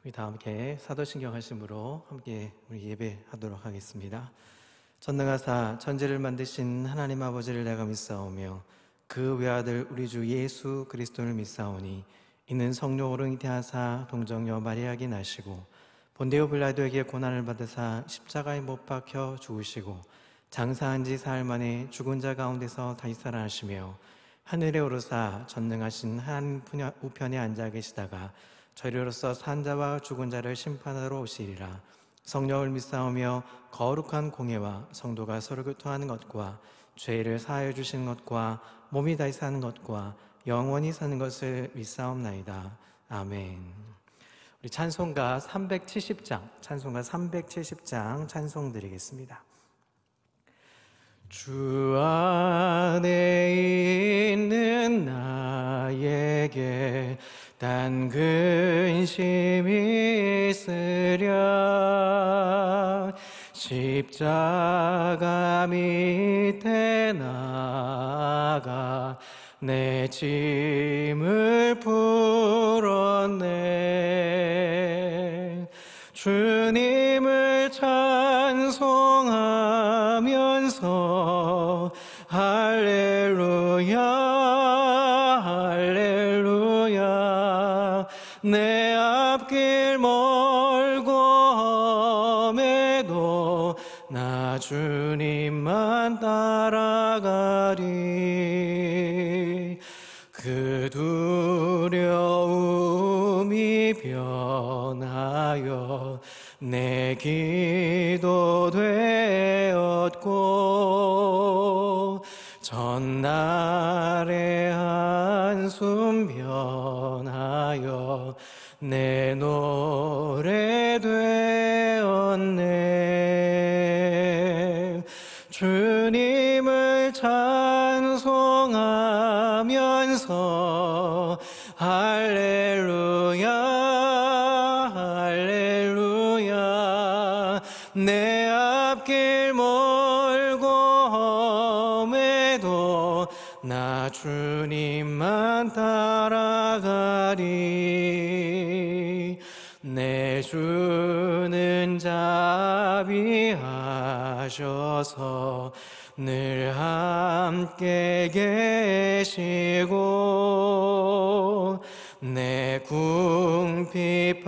우리 다 함께 사도신경 하심으로 함께 우리 예배하도록 하겠습니다. 전능하사 천지를 만드신 하나님 아버지를 내가 믿사오며 그 외아들 우리 주 예수 그리스도를 믿사오니 이는 성령으로 잉태하사 동정녀 마리아에게 나시고 본디오 빌라도에게 고난을 받으사 십자가에 못 박혀 죽으시고 장사한 지 사흘 만에 죽은 자 가운데서 다시 살아나시며 하늘에 오르사 전능하신 하나님 우편에 앉아 계시다가 저리로서 산 자와 죽은 자를 심판하러 오시리라. 성령을 믿사오며 거룩한 공예와 성도가 서로 교통하는 것과 죄를 사하여 주시는 것과 몸이 다시 사는 것과 영원히 사는 것을 믿사옵나이다. 아멘. 우리 찬송가 370장 찬송 드리겠습니다. 주 안에 있는 나에게 단 근심이 있으랴 십자가 밑에 나가 내 짐을 풀었네. 주님을 찬송하면서 할렐루야 할렐루야 내 앞길 멀고 험해도 나 주님만 따라가리. 그 두려움이 변하여 내 기도 되었고 전날의 한숨 변하여 내 노래 되었네. 주님을 찬송하면서 할렐루야 할렐루야 내 앞길 멀고 험해도 나 주님만 따라가리. 내 주는 자비하셔서 늘 함께 계시고 내 궁핍함을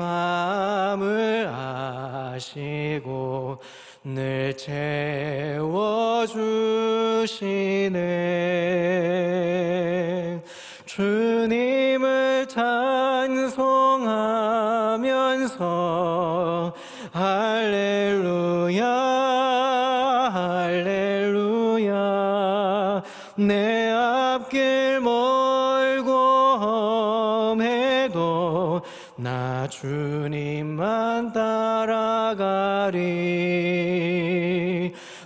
아시고 늘 채워주시네. 주님을 찬송하면서 할렐루야 할렐루야 내 앞길 멀고 험해도 나 주님만 따라가리.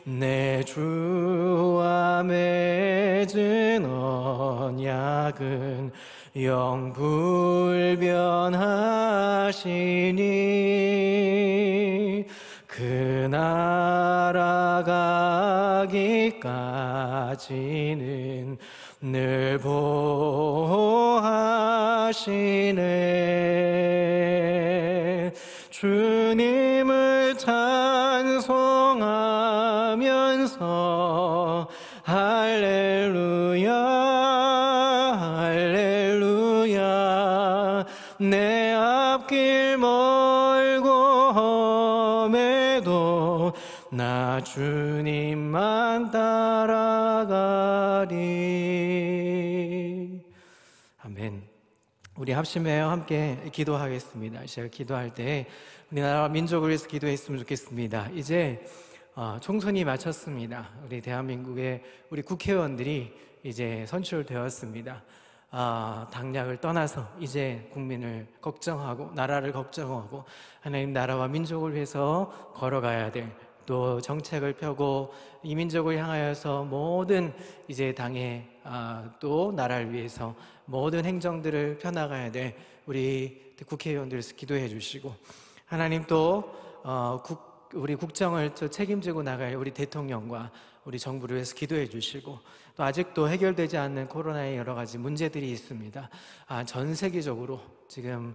내 주와 맺은 언약은 영불변하시니 그 나라 가기까지는 늘 보호하시네. 주님을 찬송하면서 할렐루야 할렐루야 내 앞길 멀고 험해도 나 주님만 따라가리. 아멘. 우리 합심하여 함께 기도하겠습니다. 제가 기도할 때 우리나라와 민족을 위해서 기도했으면 좋겠습니다. 이제 총선이 마쳤습니다. 우리 대한민국의 우리 국회의원들이 이제 선출되었습니다. 당략을 떠나서 이제 국민을 걱정하고 나라를 걱정하고 하나님 나라와 민족을 위해서 걸어가야 될 또 정책을 펴고 이 민족을 향하여서 모든 이제 당의 또 나라를 위해서 모든 행정들을 펴나가야 될 우리 국회의원들에서 기도해 주시고 하나님 또 우리 국정을 또 책임지고 나갈 우리 대통령과 우리 정부를 위해서 기도해 주시고, 또 아직도 해결되지 않는 코로나의 여러 가지 문제들이 있습니다. 전 세계적으로 지금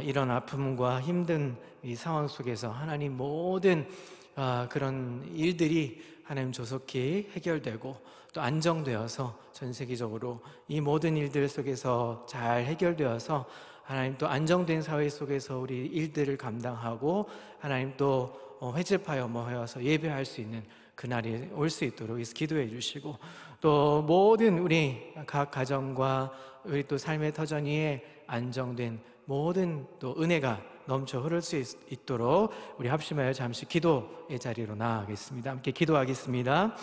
이런 아픔과 힘든 이 상황 속에서 하나님 모든 그런 일들이 하나님 조속히 해결되고 또 안정되어서 전 세계적으로 이 모든 일들 속에서 잘 해결되어서 하나님 또 안정된 사회 속에서 우리 일들을 감당하고 하나님 또 회집하여 모여서 예배할 수 있는 그날이 올 수 있도록 기도해 주시고, 또 모든 우리 각 가정과 우리 또 삶의 터전 위에 안정된 모든 또 은혜가 넘쳐 흐를 수 있도록 우리 합심하여 잠시 기도의 자리로 나아가겠습니다. 함께 기도하겠습니다.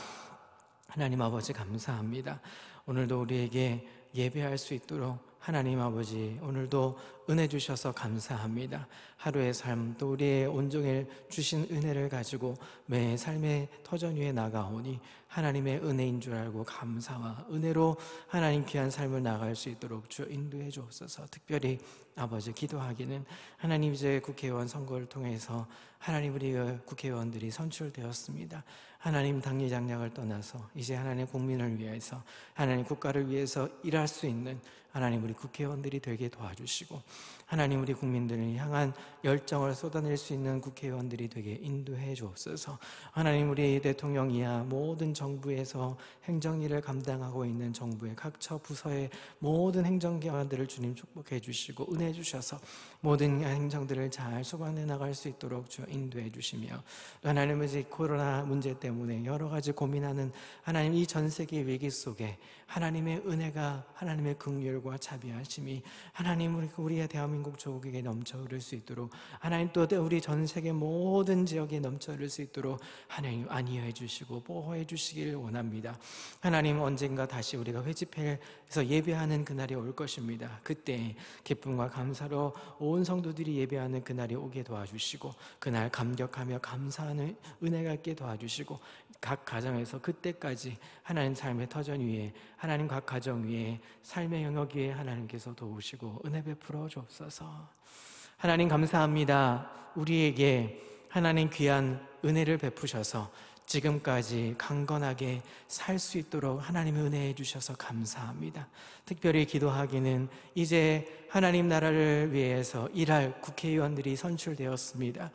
하나님 아버지 감사합니다. 오늘도 우리에게 예배할 수 있도록 하나님 아버지 오늘도 은혜 주셔서 감사합니다. 하루의 삶 또 우리의 온종일 주신 은혜를 가지고 매 삶의 터전 위에 나가오니 하나님의 은혜인 줄 알고 감사와 은혜로 하나님 귀한 삶을 나갈 수 있도록 주 인도해 주옵소서. 특별히 아버지 기도하기는 하나님 이제 국회의원 선거를 통해서 하나님 우리 국회의원들이 선출되었습니다. 하나님 당리장략을 떠나서 이제 하나님 국민을 위해서 하나님 국가를 위해서 일할 수 있는 하나님 우리 국회의원들이 되게 도와주시고 하나님 우리 국민들을 향한 열정을 쏟아낼 수 있는 국회의원들이 되게 인도해 주옵소서. 하나님 우리 대통령 이하 모든 정부에서 행정일을 감당하고 있는 정부의 각 처 부서의 모든 행정기관들을 주님 축복해 주시고 은혜해 주셔서 모든 행정들을 잘 소관해 나갈 수 있도록 주 인도해 주시며, 또 하나님 이제 코로나 문제 때문에 여러 가지 고민하는 하나님 이 전 세계 위기 속에 하나님의 은혜가 하나님의 긍휼과 자비하심이 하나님 우리의 대한민국 조국에게 넘쳐 흐를 수 있도록 하나님 또 우리 전 세계 모든 지역에 넘쳐 흐를 수 있도록 하나님 안위해 주시고 보호해 주시길 원합니다. 하나님 언젠가 다시 우리가 회집해서 예배하는 그날이 올 것입니다. 그때 기쁨과 감사로 온 성도들이 예배하는 그날이 오게 도와주시고 그날 감격하며 감사하는 은혜가 있게 도와주시고 각 가정에서 그때까지 하나님 삶의 터전 위에 하나님 각 가정 위에 삶의 영역 위에 하나님께서 도우시고 은혜 베풀어 주옵소서. 하나님 감사합니다. 우리에게 하나님 귀한 은혜를 베푸셔서 지금까지 강건하게 살 수 있도록 하나님의 은혜해 주셔서 감사합니다. 특별히 기도하기는 이제 하나님 나라를 위해서 일할 국회의원들이 선출되었습니다.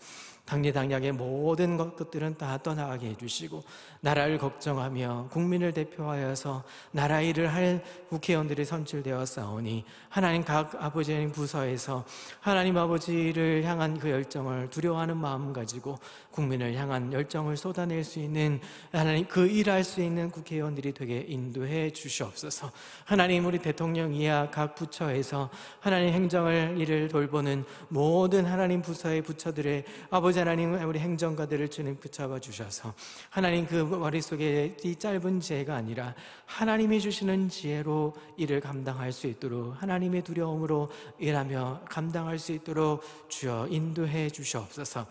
당리당략의 모든 것들은 다 떠나가게 해주시고 나라를 걱정하며 국민을 대표하여서 나라 일을 할 국회의원들이 선출되었사오니 하나님 각 아버지 하나님 부서에서 하나님 아버지를 향한 그 열정을 두려워하는 마음 가지고 국민을 향한 열정을 쏟아낼 수 있는 하나님 그 일할 수 있는 국회의원들이 되게 인도해 주시옵소서. 하나님 우리 대통령 이하 각 부처에서 하나님 행정을 일을 돌보는 모든 하나님 부서의 부처들의 아버지 하나님 우리 행정가들을 주님 붙잡아 주셔서 하나님 그 머릿속에 이 짧은 지혜가 아니라 하나님이 주시는 지혜로 일을 감당할 수 있도록 하나님의 두려움으로 일하며 감당할 수 있도록 주여 인도해 주시옵소서.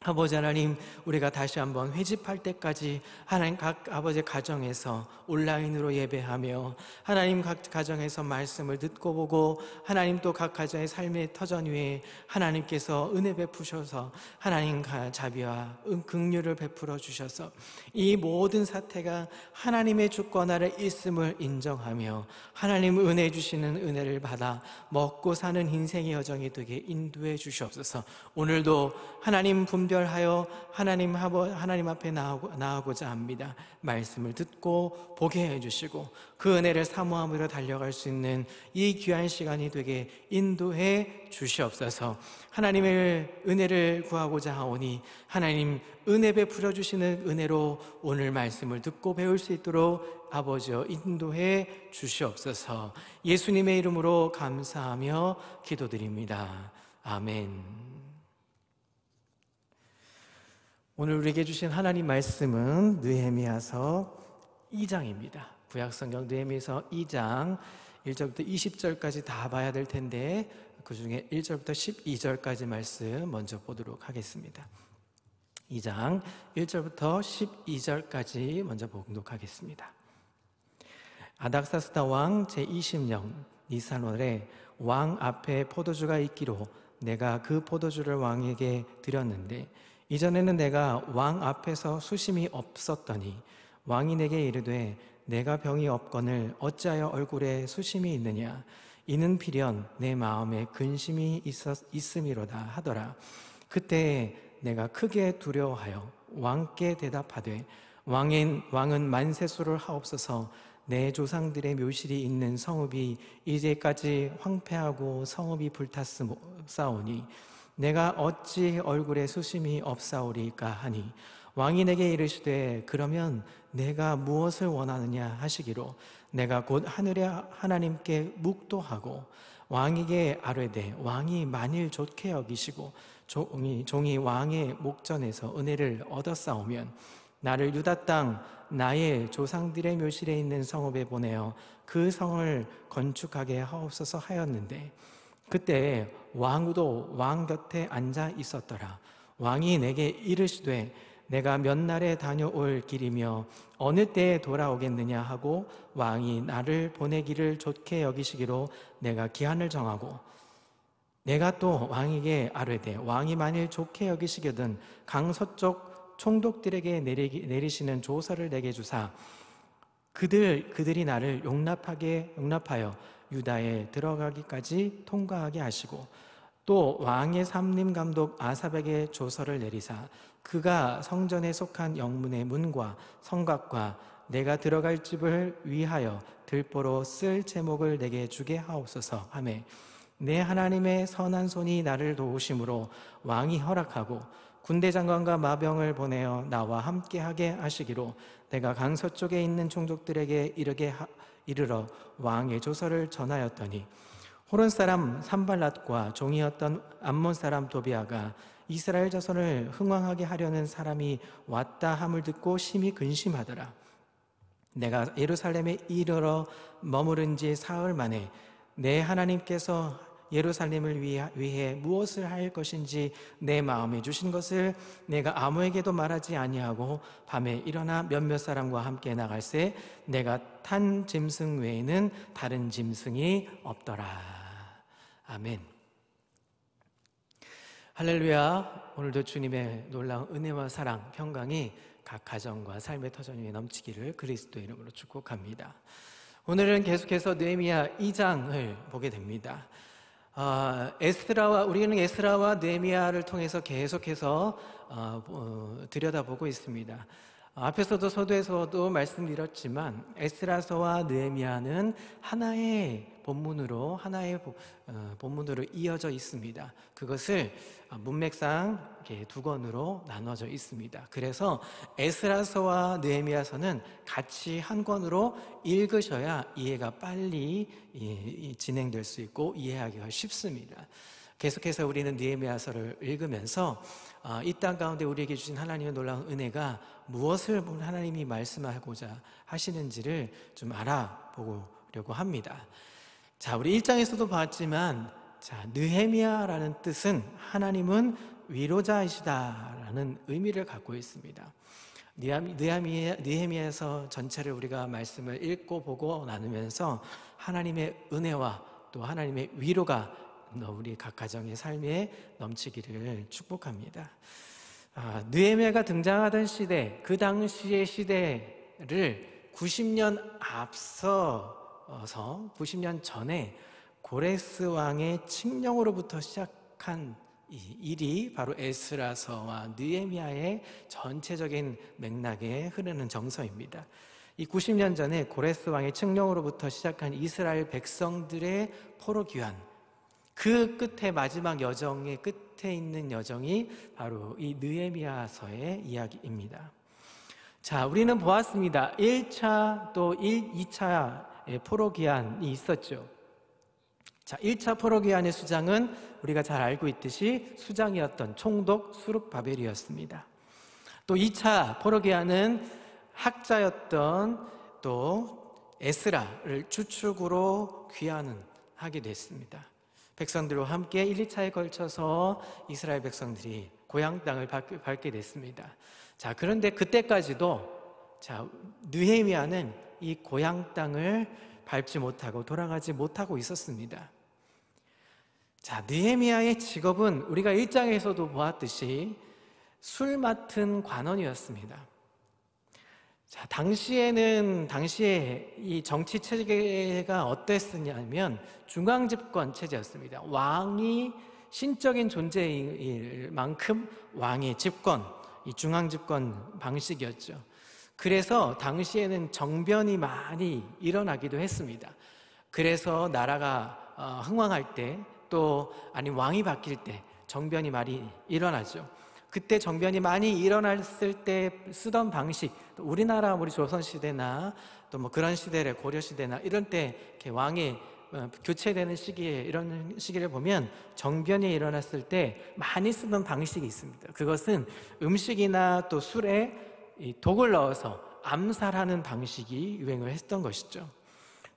아버지 하나님 우리가 다시 한번 회집할 때까지 하나님 각 아버지 가정에서 온라인으로 예배하며 하나님 각 가정에서 말씀을 듣고 보고 하나님 또 각 가정의 삶의 터전 위에 하나님께서 은혜 베푸셔서 하나님 자비와 긍휼을 베풀어 주셔서 이 모든 사태가 하나님의 주권 아래 있음을 인정하며 하나님 은혜 주시는 은혜를 받아 먹고 사는 인생의 여정이 되게 인도해 주시옵소서. 오늘도 하나님 분별하여 하나님 앞에 나아가고자 합니다. 말씀을 듣고 보게 해주시고 그 은혜를 사모함으로 달려갈 수 있는 이 귀한 시간이 되게 인도해 주시옵소서. 하나님의 은혜를 구하고자 하오니 하나님 은혜 베풀어 주시는 은혜로 오늘 말씀을 듣고 배울 수 있도록 아버지여 인도해 주시옵소서. 예수님의 이름으로 감사하며 기도드립니다. 아멘. 오늘 우리에게 주신 하나님 말씀은 느헤미야서 2장입니다. 구약성경 느헤미야서 2장 1절부터 20절까지 다 봐야 될 텐데 그 중에 1절부터 12절까지 말씀 먼저 보도록 하겠습니다. 2장 1절부터 12절까지 먼저 봉독하겠습니다. 아닥사스다 왕 제20년 니산월에 왕 앞에 포도주가 있기로 내가 그 포도주를 왕에게 드렸는데 이전에는 내가 왕 앞에서 수심이 없었더니 왕이 내게 이르되 내가 병이 없거늘 어찌하여 얼굴에 수심이 있느냐 이는 필연 내 마음에 근심이 있음이로다 하더라. 그때 내가 크게 두려워하여 왕께 대답하되 왕은 만세수를 하옵소서. 내 조상들의 묘실이 있는 성읍이 이제까지 황폐하고 성읍이 불탔사오니 내가 어찌 얼굴에 수심이 없사오리까 하니 왕이 내게 이르시되 그러면 내가 무엇을 원하느냐 하시기로 내가 곧 하늘의 하나님께 묵도하고 왕에게 아뢰되 왕이 만일 좋게 여기시고 종이 왕의 목전에서 은혜를 얻었사오면 나를 유다 땅 나의 조상들의 묘실에 있는 성읍에 보내어 그 성을 건축하게 하옵소서 하였는데 그때 왕후도 왕 곁에 앉아 있었더라. 왕이 내게 이르시되 내가 몇 날에 다녀올 길이며 어느 때에 돌아오겠느냐 하고 왕이 나를 보내기를 좋게 여기시기로 내가 기한을 정하고 내가 또 왕에게 아뢰되 왕이 만일 좋게 여기시거든 강서쪽 총독들에게 내리시는 조서를 내게 주사 그들이 나를 용납하여 유다에 들어가기까지 통과하게 하시고 또 왕의 삼림감독 아삽에게 조서를 내리사 그가 성전에 속한 영문의 문과 성곽과 내가 들어갈 집을 위하여 들보로 쓸 제목을 내게 주게 하옵소서 하매 내 하나님의 선한 손이 나를 도우심으로 왕이 허락하고 군대 장관과 마병을 보내어 나와 함께하게 하시기로 내가 강서쪽에 있는 총독들에게 이르러 왕의 조서를 전하였더니 호론 사람 산발랏과 종이었던 암몬 사람 도비아가 이스라엘 자손을 흥왕하게 하려는 사람이 왔다 함을 듣고 심히 근심하더라. 내가 예루살렘에 이르러 머무른 지 사흘 만에 내 하나님께서 예루살렘을 위해 무엇을 할 것인지 내 마음에 주신 것을 내가 아무에게도 말하지 아니하고 밤에 일어나 몇몇 사람과 함께 나갈새 내가 탄 짐승 외에는 다른 짐승이 없더라. 아멘. 할렐루야. 오늘도 주님의 놀라운 은혜와 사랑, 평강이 각 가정과 삶의 터전 위에 넘치기를 그리스도의 이름으로 축복합니다. 오늘은 계속해서 느헤미야 2장을 보게 됩니다. 우리는 에스라와 느헤미야를 통해서 계속해서 들여다보고 있습니다. 앞에서도 서두에서도 말씀드렸지만 에스라서와 느헤미야는 하나의 본문으로 이어져 있습니다. 그것을 문맥상 이렇게 두 권으로 나눠져 있습니다. 그래서 에스라서와 느헤미야서는 같이 한 권으로 읽으셔야 이해가 빨리 진행될 수 있고 이해하기가 쉽습니다. 계속해서 우리는 느헤미야서를 읽으면서 이 땅 가운데 우리에게 주신 하나님의 놀라운 은혜가 무엇을 하나님이 말씀하고자 하시는지를 좀 알아보려고 합니다. 자, 우리 1장에서도 봤지만 느헤미야라는 뜻은 하나님은 위로자이시다라는 의미를 갖고 있습니다. 느헤미야서 전체를 우리가 말씀을 읽고 보고 나누면서 하나님의 은혜와 또 하나님의 위로가 우리 각 가정의 삶에 넘치기를 축복합니다. 느헤미야가 등장하던 시대, 그 당시의 시대를 90년 앞서서 90년 전에 고레스 왕의 칙령으로부터 시작한 이 일이 바로 에스라서와 느헤미야의 전체적인 맥락에 흐르는 정서입니다. 이 90년 전에 고레스 왕의 칙령으로부터 시작한 이스라엘 백성들의 포로 귀환, 그 끝에 마지막 여정의 끝에 있는 여정이 바로 이 느헤미야서의 이야기입니다. 자, 우리는 보았습니다. 1차 또 2차의 포로 귀환이 있었죠. 자, 1차 포로 귀환의 수장은 우리가 잘 알고 있듯이 수장이었던 총독 수룹바벨이었습니다. 또 2차 포로 귀환은 학자였던 또 에스라를 주축으로 귀환하게 됐습니다. 백성들과 함께 1, 2차에 걸쳐서 이스라엘 백성들이 고향 땅을 밟게 됐습니다. 자, 그런데 그때까지도 느헤미야는 이 고향 땅을 밟지 못하고 돌아가지 못하고 있었습니다. 자, 느헤미야의 직업은 우리가 1장에서도 보았듯이 술 맡은 관원이었습니다. 자, 당시에 이 정치 체계가 어땠느냐면 중앙집권 체제였습니다. 왕이 신적인 존재일 만큼 왕의 집권, 이 중앙집권 방식이었죠. 그래서 당시에는 정변이 많이 일어나기도 했습니다. 그래서 나라가 흥왕할 때, 또 아니 왕이 바뀔 때 정변이 많이 일어나죠. 그때 정변이 많이 일어났을 때 쓰던 방식, 우리나라 우리 조선시대나 또 뭐 그런 시대를 고려시대나 이런 때 이렇게 왕이 교체되는 시기에, 이런 시기를 보면 정변이 일어났을 때 많이 쓰던 방식이 있습니다. 그것은 음식이나 또 술에 이 독을 넣어서 암살하는 방식이 유행을 했던 것이죠.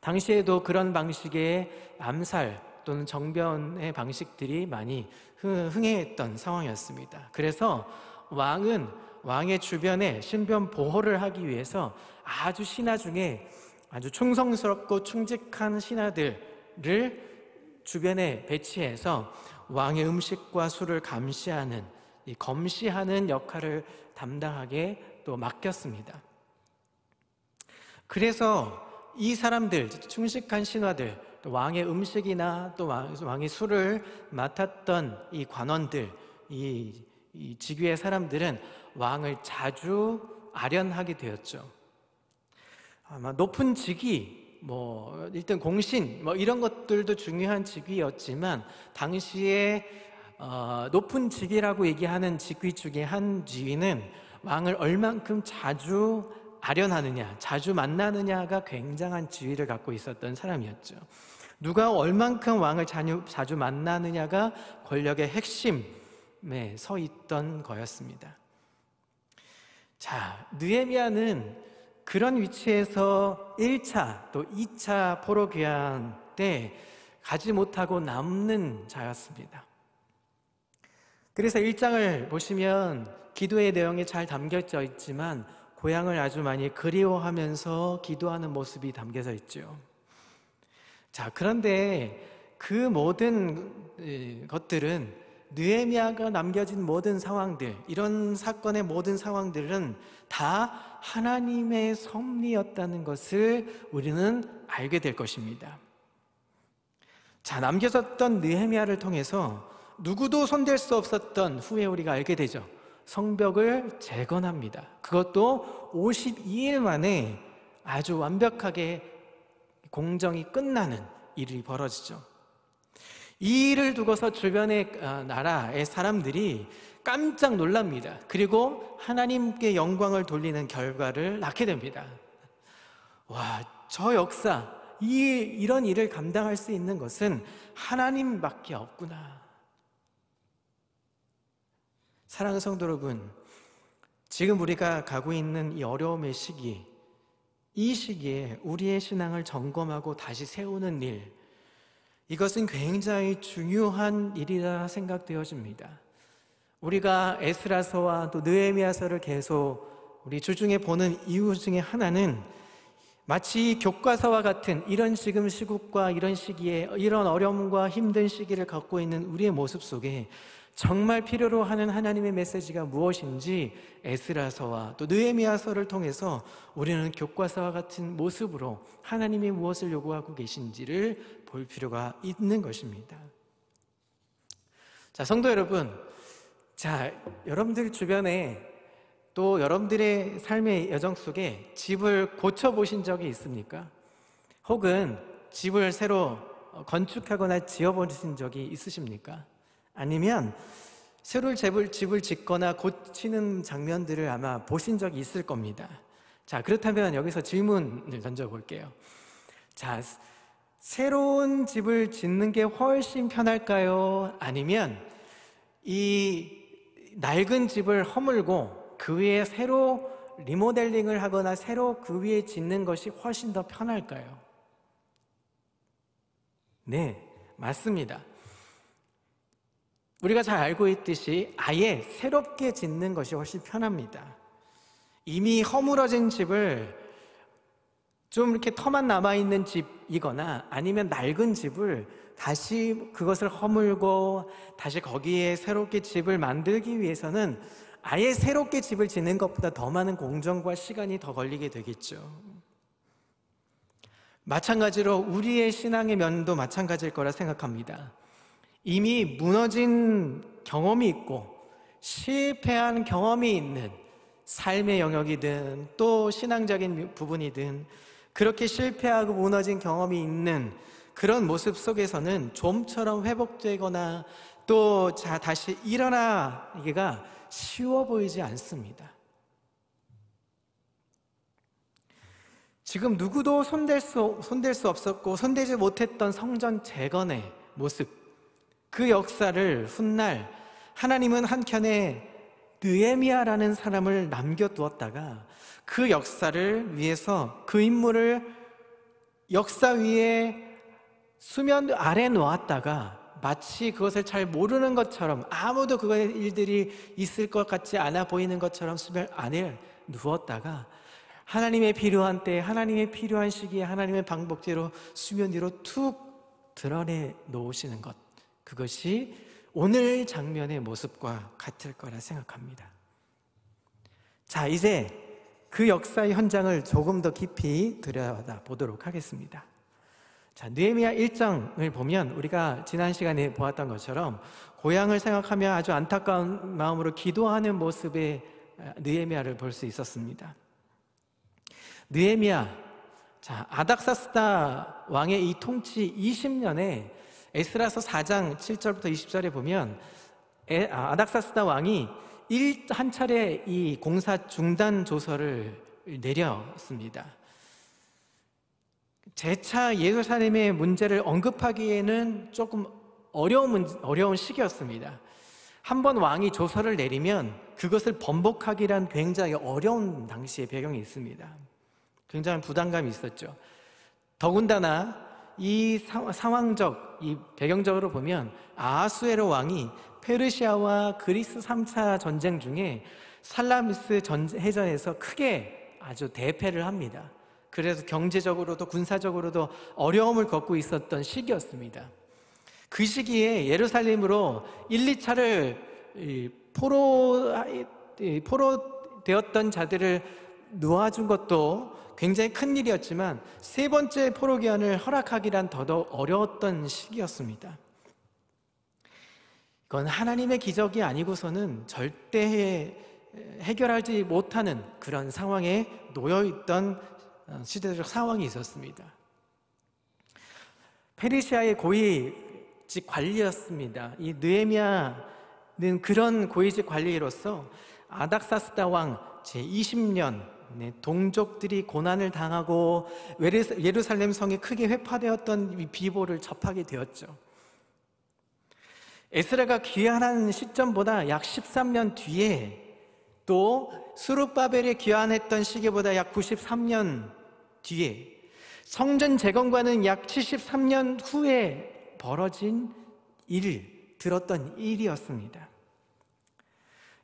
당시에도 그런 방식의 암살 또는 정변의 방식들이 많이 흥행했던 상황이었습니다. 그래서 왕은 왕의 주변에 신변 보호를 하기 위해서 아주 신하 중에 아주 충성스럽고 충직한 신하들을 주변에 배치해서 왕의 음식과 술을 감시하는, 이 검시하는 역할을 담당하게 또 맡겼습니다. 그래서 이 사람들, 충직한 신하들, 또 왕의 음식이나 또 왕의 술을 맡았던 이 관원들, 이 직위의 사람들은 왕을 자주 아련하게 되었죠. 아마 높은 직위, 일단 공신, 이런 것들도 중요한 직위였지만, 당시에 높은 직위라고 얘기하는 직위 중에 한 직위는 왕을 얼만큼 자주 아련하느냐, 자주 만나느냐가 굉장한 지위를 갖고 있었던 사람이었죠. 누가 얼만큼 왕을 자주 만나느냐가 권력의 핵심에 서 있던 거였습니다. 자, 느헤미야는 그런 위치에서 1차 또 2차 포로 귀환 때 가지 못하고 남는 자였습니다. 그래서 1장을 보시면 기도의 내용이 잘 담겨져 있지만 고향을 아주 많이 그리워하면서 기도하는 모습이 담겨져 있죠. 자, 그런데 그 모든 것들은, 느헤미야가 남겨진 모든 상황들, 이런 사건의 모든 상황들은 다 하나님의 섭리였다는 것을 우리는 알게 될 것입니다. 자, 남겨졌던 느헤미야를 통해서 누구도 손댈 수 없었던, 후에 우리가 알게 되죠, 성벽을 재건합니다. 그것도 52일 만에 아주 완벽하게 공정이 끝나는 일이 벌어지죠. 이 일을 두고서 주변의 나라의 사람들이 깜짝 놀랍니다. 그리고 하나님께 영광을 돌리는 결과를 낳게 됩니다. 와, 저 역사, 이런 일을 감당할 수 있는 것은 하나님밖에 없구나. 사랑하는 성도 여러분, 지금 우리가 가고 있는 이 어려움의 시기, 이 시기에 우리의 신앙을 점검하고 다시 세우는 일, 이것은 굉장히 중요한 일이라 생각되어집니다. 우리가 에스라서와 또 느헤미야서를 계속 우리 주중에 보는 이유 중에 하나는, 마치 교과서와 같은 이런 지금 시국과 이런 시기에, 이런 어려움과 힘든 시기를 갖고 있는 우리의 모습 속에 정말 필요로 하는 하나님의 메시지가 무엇인지 에스라서와 또 느헤미야서를 통해서 우리는 교과서와 같은 모습으로 하나님이 무엇을 요구하고 계신지를 볼 필요가 있는 것입니다. 자, 성도 여러분, 자, 여러분들 주변에 또 여러분들의 삶의 여정 속에 집을 고쳐보신 적이 있습니까? 혹은 집을 새로 건축하거나 지어보신 적이 있으십니까? 아니면 새로 집을 짓거나 고치는 장면들을 아마 보신 적이 있을 겁니다. 자, 그렇다면 여기서 질문을 던져볼게요. 자, 새로운 집을 짓는 게 훨씬 편할까요? 아니면 이 낡은 집을 허물고 그 위에 새로 리모델링을 하거나 새로 그 위에 짓는 것이 훨씬 더 편할까요? 네, 맞습니다. 우리가 잘 알고 있듯이 아예 새롭게 짓는 것이 훨씬 편합니다. 이미 허물어진 집을 좀 이렇게 터만 남아있는 집이거나 아니면 낡은 집을 다시 그것을 허물고 다시 거기에 새롭게 집을 만들기 위해서는 아예 새롭게 집을 짓는 것보다 더 많은 공정과 시간이 더 걸리게 되겠죠. 마찬가지로 우리의 신앙의 면도 마찬가지일 거라 생각합니다. 이미 무너진 경험이 있고 실패한 경험이 있는 삶의 영역이든 또 신앙적인 부분이든 그렇게 실패하고 무너진 경험이 있는 그런 모습 속에서는 좀처럼 회복되거나 또 다시 일어나기가 쉬워 보이지 않습니다. 지금 누구도 손댈 수 없었고 손대지 못했던 성전 재건의 모습, 그 역사를 훗날 하나님은 한켠에 느헤미야라는 사람을 남겨두었다가 그 역사를 위해서 그 인물을 역사 위에 수면 아래 놓았다가 마치 그것을 잘 모르는 것처럼 아무도 그거의 일들이 있을 것 같지 않아 보이는 것처럼 수면 안에 누웠다가 하나님의 필요한 때 하나님의 필요한 시기에 하나님의 방법대로 수면 위로 툭 드러내 놓으시는 것, 그것이 오늘 장면의 모습과 같을 거라 생각합니다. 자, 이제 그 역사의 현장을 조금 더 깊이 들여다보도록 하겠습니다. 자, 느헤미야 1장을 보면 우리가 지난 시간에 보았던 것처럼 고향을 생각하며 아주 안타까운 마음으로 기도하는 모습의 느헤미야를 볼 수 있었습니다. 느헤미야, 자, 아닥사스다 왕의 이 통치 20년에 에스라서 4장 7절부터 20절에 보면 아닥사스다 왕이 한 차례 이 공사 중단 조서를 내렸습니다. 재차 예루살렘의 문제를 언급하기에는 조금 어려운 시기였습니다. 한번 왕이 조서를 내리면 그것을 번복하기란 굉장히 어려운 당시의 배경이 있습니다. 굉장히 부담감이 있었죠. 더군다나 이 상황적, 이 배경적으로 보면 아하수에로 왕이 페르시아와 그리스 3차 전쟁 중에 살라미스 해전에서 크게 아주 대패를 합니다. 그래서 경제적으로도 군사적으로도 어려움을 겪고 있었던 시기였습니다. 그 시기에 예루살렘으로 1, 2차를 포로되었던 자들을 놓아준 것도 굉장히 큰 일이었지만 세 번째 포로 기한을 허락하기란 더더욱 어려웠던 시기였습니다. 이건 하나님의 기적이 아니고서는 절대 해결하지 못하는 그런 상황에 놓여있던 시대적 상황이 있었습니다. 페르시아의 고위직 관리였습니다. 이 느헤미야는 그런 고위직 관리로서 아닥사스다 왕 제20년 동족들이 고난을 당하고 예루살렘 성이 크게 회파되었던 이 비보를 접하게 되었죠. 에스라가 귀환한 시점보다 약 13년 뒤에 또 스룹바벨이 귀환했던 시기보다 약 93년 뒤에 성전 재건과는 약 73년 후에 벌어진 들었던 일이었습니다.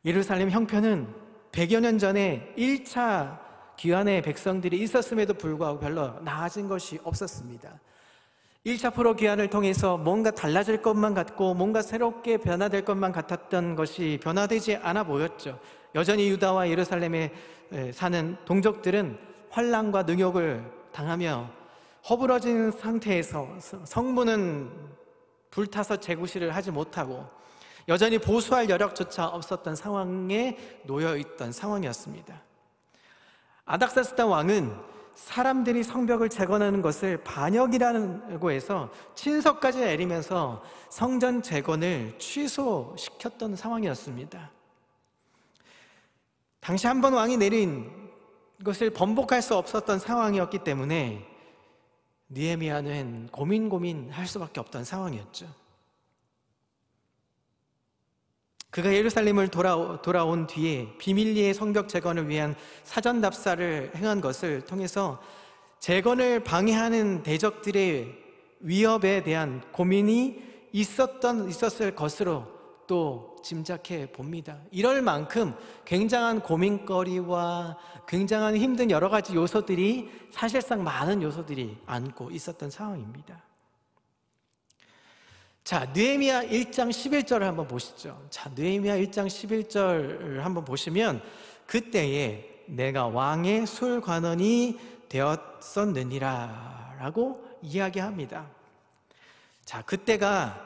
예루살렘 형편은 100여 년 전에 1차 귀환의 백성들이 있었음에도 불구하고 별로 나아진 것이 없었습니다. 1차 포로 귀환을 통해서 뭔가 달라질 것만 같고 뭔가 새롭게 변화될 것만 같았던 것이 변화되지 않아 보였죠. 여전히 유다와 예루살렘에 사는 동족들은 환난과 능욕을 당하며 허물어진 상태에서 성문은 불타서 재구시를 하지 못하고 여전히 보수할 여력조차 없었던 상황에 놓여있던 상황이었습니다. 아닥사스다 왕은 사람들이 성벽을 재건하는 것을 반역이라고 해서 친서까지 내리면서 성전 재건을 취소시켰던 상황이었습니다. 당시 한 번 왕이 내린 것을 번복할 수 없었던 상황이었기 때문에 느헤미야는 고민할 수밖에 없던 상황이었죠. 그가 예루살렘을 돌아온 뒤에 비밀리에 성벽 재건을 위한 사전 답사를 행한 것을 통해서 재건을 방해하는 대적들의 위협에 대한 고민이 있었을 것으로 또 짐작해 봅니다. 이럴 만큼 굉장한 고민거리와 굉장한 힘든 여러 가지 요소들이 사실상 많은 요소들이 안고 있었던 상황입니다. 자, 느헤미야 1장 11절을 한번 보시죠. 자, 느헤미야 1장 11절을 한번 보시면 그때에 내가 왕의 술관원이 되었었느니라 라고 이야기합니다. 자, 그때가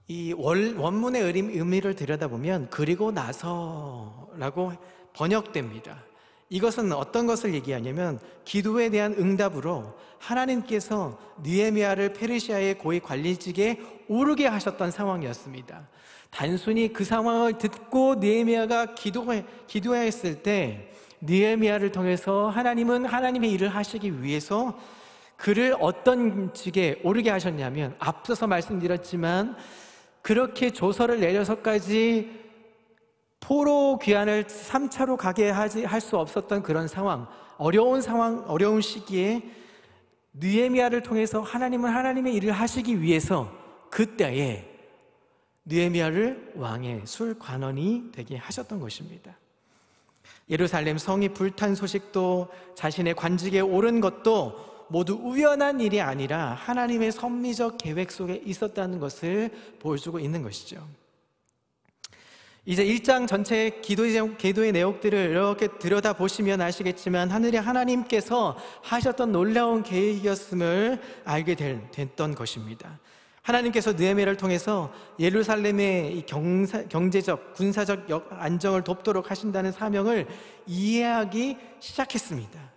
이 원문의 의미를 들여다보면 그리고 나서라고 번역됩니다. 이것은 어떤 것을 얘기하냐면 기도에 대한 응답으로 하나님께서 느헤미야를 페르시아의 고위 관리직에 오르게 하셨던 상황이었습니다. 단순히 그 상황을 듣고 느헤미야가 기도했을 때 느헤미야를 통해서 하나님은 하나님의 일을 하시기 위해서 그를 어떤 직에 오르게 하셨냐면, 앞서서 말씀드렸지만 그렇게 조서를 내려서까지 포로 귀환을 3차로 가게 할 수 없었던 그런 상황, 어려운 시기에 느헤미야를 통해서 하나님은 하나님의 일을 하시기 위해서 그때에 느헤미야를 왕의 술관원이 되게 하셨던 것입니다. 예루살렘 성이 불탄 소식도, 자신의 관직에 오른 것도 모두 우연한 일이 아니라 하나님의 섭리적 계획 속에 있었다는 것을 보여주고 있는 것이죠. 이제 1장 전체 기도의 내용들을 이렇게 들여다보시면 아시겠지만 하늘의 하나님께서 하셨던 놀라운 계획이었음을 알게 됐던 것입니다. 하나님께서 느헤미야를 통해서 예루살렘의 경제적, 군사적 안정을 돕도록 하신다는 사명을 이해하기 시작했습니다.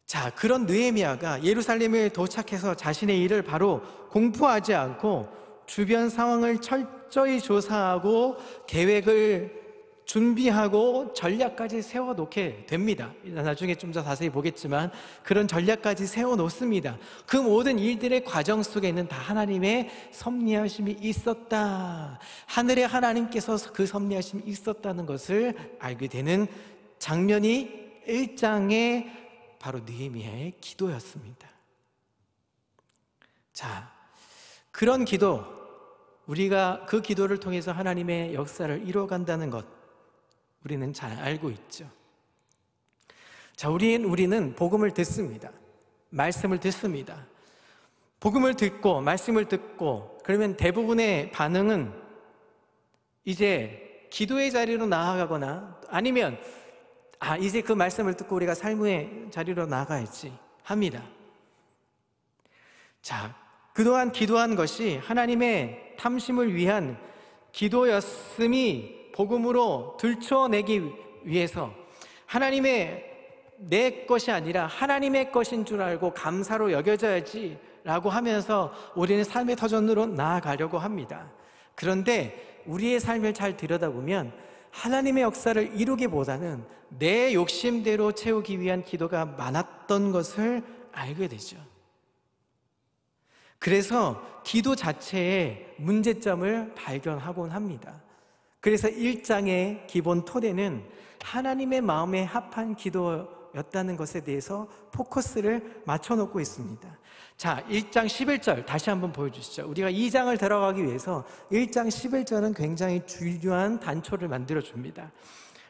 자, 그런 느헤미야가 예루살렘에 도착해서 자신의 일을 바로 공포하지 않고 주변 상황을 철저히 조사하고 계획을 준비하고 전략까지 세워놓게 됩니다. 나중에 좀 더 자세히 보겠지만 그런 전략까지 세워놓습니다. 그 모든 일들의 과정 속에는 다 하나님의 섭리하심이 있었다, 하늘의 하나님께서 그 섭리하심이 있었다는 것을 알게 되는 장면이 1장의 바로 느헤미야의 기도였습니다. 자, 그런 기도, 우리가 그 기도를 통해서 하나님의 역사를 이루어간다는 것 우리는 잘 알고 있죠. 자, 우리는 복음을 듣습니다. 말씀을 듣습니다. 복음을 듣고 말씀을 듣고 그러면 대부분의 반응은 이제 기도의 자리로 나아가거나 아니면 이제 그 말씀을 듣고 우리가 삶의 자리로 나아가야지 합니다. 자, 그동안 기도한 것이 하나님의 탐심을 위한 기도였음이 복음으로 들춰내기 위해서 하나님의 내 것이 아니라 하나님의 것인 줄 알고 감사로 여겨져야지 라고 하면서 우리는 삶의 터전으로 나아가려고 합니다. 그런데 우리의 삶을 잘 들여다보면 하나님의 역사를 이루기보다는 내 욕심대로 채우기 위한 기도가 많았던 것을 알게 되죠. 그래서 기도 자체의 문제점을 발견하곤 합니다. 그래서 1장의 기본 토대는 하나님의 마음에 합한 기도였다는 것에 대해서 포커스를 맞춰놓고 있습니다. 자, 1장 11절 다시 한번 보여주시죠. 우리가 2장을 들어가기 위해서 1장 11절은 굉장히 중요한 단초를 만들어줍니다.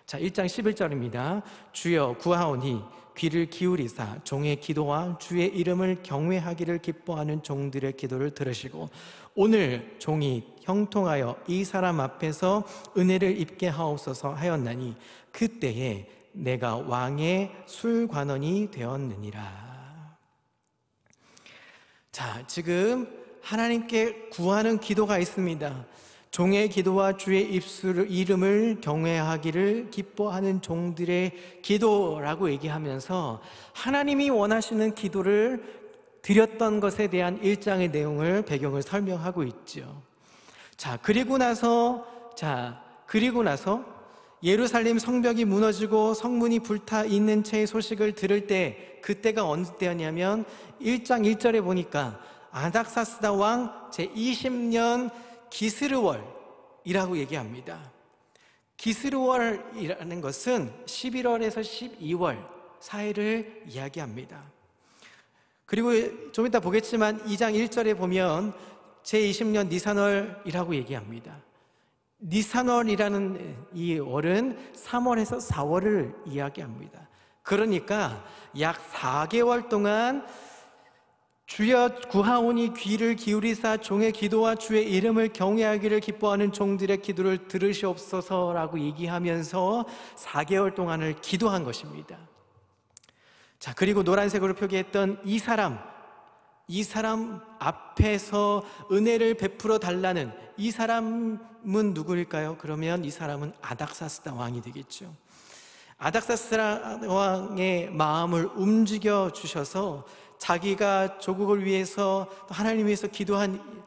자, 1장 11절입니다. 주여 구하오니 귀를 기울이사 종의 기도와 주의 이름을 경외하기를 기뻐하는 종들의 기도를 들으시고 오늘 종이 형통하여 이 사람 앞에서 은혜를 입게 하옵소서 하였나니 그때에 내가 왕의 술관원이 되었느니라. 자, 지금 하나님께 구하는 기도가 있습니다. 종의 기도와 주의 이름을 경외하기를 기뻐하는 종들의 기도라고 얘기하면서 하나님이 원하시는 기도를 드렸던 것에 대한 1장의 내용을 배경을 설명하고 있죠. 자, 그리고 나서 예루살렘 성벽이 무너지고 성문이 불타 있는 채의 소식을 들을 때 그때가 언제 때였냐면 1장 1절에 보니까 아닥사스다 왕 제20년 기스르월이라고 얘기합니다. 기스르월이라는 것은 11월에서 12월 사이를 이야기합니다. 그리고 좀 이따 보겠지만 2장 1절에 보면 제20년 니산월이라고 얘기합니다. 니산월이라는 이 월은 3월에서 4월을 이야기합니다. 그러니까 약 4개월 동안 주여 구하오니 귀를 기울이사 종의 기도와 주의 이름을 경외하기를 기뻐하는 종들의 기도를 들으시옵소서라고 얘기하면서 4개월 동안을 기도한 것입니다. 자, 그리고 노란색으로 표기했던 이 사람 앞에서 은혜를 베풀어 달라는 이 사람은 누구일까요? 그러면 이 사람은 아닥사스다 왕이 되겠죠. 아닥사스다 왕의 마음을 움직여 주셔서 자기가 조국을 위해서 하나님 위해서 기도한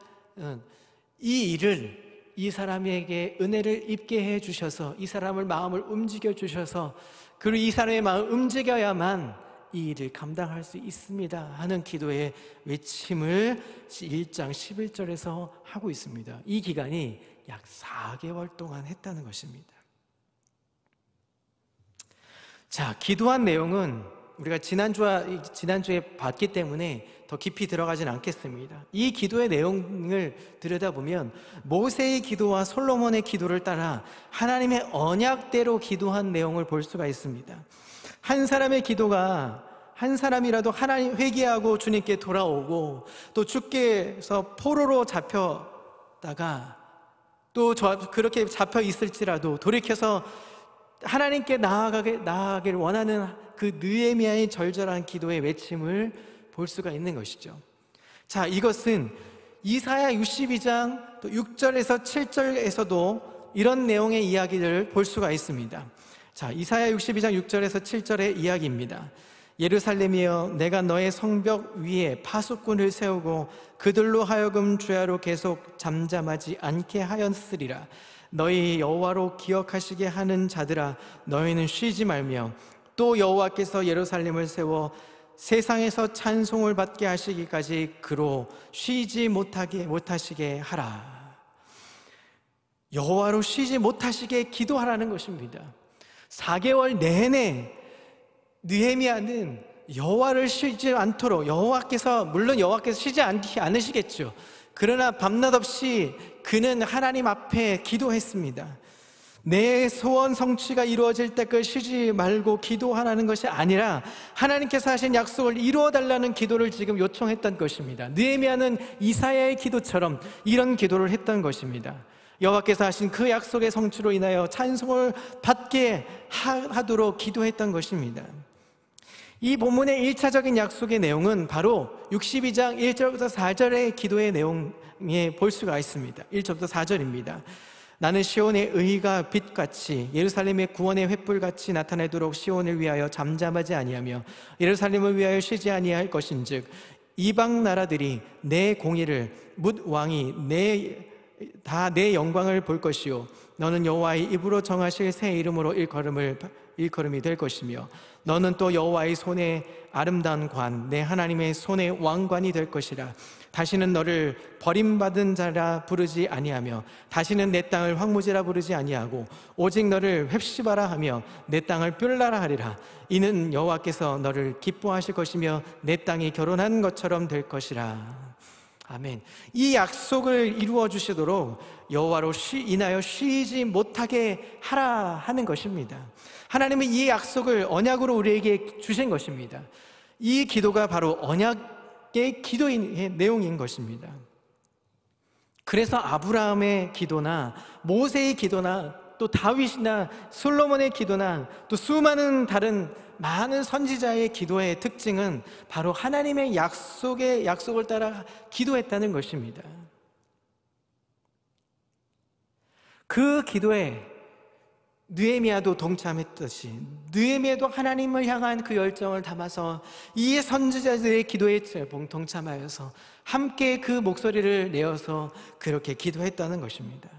이 일을 이 사람에게 은혜를 입게 해 주셔서 이 사람을 마음을 움직여 주셔서 그리고 이 사람의 마음을 움직여야만 이 일을 감당할 수 있습니다 하는 기도의 외침을 1장 11절에서 하고 있습니다. 이 기간이 약 4개월 동안 했다는 것입니다. 자, 기도한 내용은 우리가 지난주에 봤기 때문에 더 깊이 들어가진 않겠습니다. 이 기도의 내용을 들여다보면 모세의 기도와 솔로몬의 기도를 따라 하나님의 언약대로 기도한 내용을 볼 수가 있습니다. 한 사람의 기도가 한 사람이라도 하나님 회개하고 주님께 돌아오고 또 주께서 포로로 잡혔다가 또 그렇게 잡혀 있을지라도 돌이켜서 하나님께 나아가길 원하는 그 느헤미야의 절절한 기도의 외침을 볼 수가 있는 것이죠. 자, 이것은 이사야 62장 또 6절에서 7절에서도 이런 내용의 이야기를 볼 수가 있습니다. 자, 이사야 62장 6절에서 7절의 이야기입니다. 예루살렘이여, 내가 너의 성벽 위에 파수꾼을 세우고 그들로 하여금 주야로 계속 잠잠하지 않게 하였으리라. 너희 여호와로 기억하시게 하는 자들아, 너희는 쉬지 말며 또 여호와께서 예루살렘을 세워 세상에서 찬송을 받게 하시기까지 그로 쉬지 못하시게 하라. 여호와로 쉬지 못하시게 기도하라는 것입니다. 4개월 내내 느헤미야는 여호와를 쉬지 않도록 물론 여호와께서 쉬지 않으시겠죠. 그러나 밤낮 없이 그는 하나님 앞에 기도했습니다. 내 소원 성취가 이루어질 때까지 쉬지 말고 기도하라는 것이 아니라 하나님께서 하신 약속을 이루어달라는 기도를 지금 요청했던 것입니다. 느헤미야는 이사야의 기도처럼 이런 기도를 했던 것입니다. 여호와께서 하신 그 약속의 성취로 인하여 찬송을 받게 하도록 기도했던 것입니다. 이 본문의 1차적인 약속의 내용은 바로 62장 1절부터 4절의 기도의 내용에 볼 수가 있습니다. 1절부터 4절입니다. 나는 시온의 의가 빛같이 예루살렘의 구원의 횃불같이 나타내도록 시온을 위하여 잠잠하지 아니하며 예루살렘을 위하여 쉬지 아니할 것인즉 이방 나라들이 내 공의를 뭇 왕이 다 내 영광을 볼 것이요 너는 여호와의 입으로 정하실 새 이름으로 일컬음이 될 것이며 너는 또 여호와의 손에 아름다운 관 내 하나님의 손에 왕관이 될 것이라. 다시는 너를 버림받은 자라 부르지 아니하며 다시는 내 땅을 황무지라 부르지 아니하고 오직 너를 홑시바라 하며 내 땅을 뿔라라 하리라. 이는 여호와께서 너를 기뻐하실 것이며 내 땅이 결혼한 것처럼 될 것이라. 아멘. 이 약속을 이루어 주시도록 여호와로 인하여 쉬지 못하게 하라 하는 것입니다. 하나님은 이 약속을 언약으로 우리에게 주신 것입니다. 이 기도가 바로 언약의 기도의 내용인 것입니다. 그래서 아브라함의 기도나 모세의 기도나 또 다윗이나 솔로몬의 기도나 또 수많은 다른 많은 선지자의 기도의 특징은 바로 하나님의 약속을 따라 기도했다는 것입니다. 그 기도에 느헤미야도 동참했듯이 느헤미야도 하나님을 향한 그 열정을 담아서 이 선지자들의 기도에 동참하여서 함께 그 목소리를 내어서 그렇게 기도했다는 것입니다.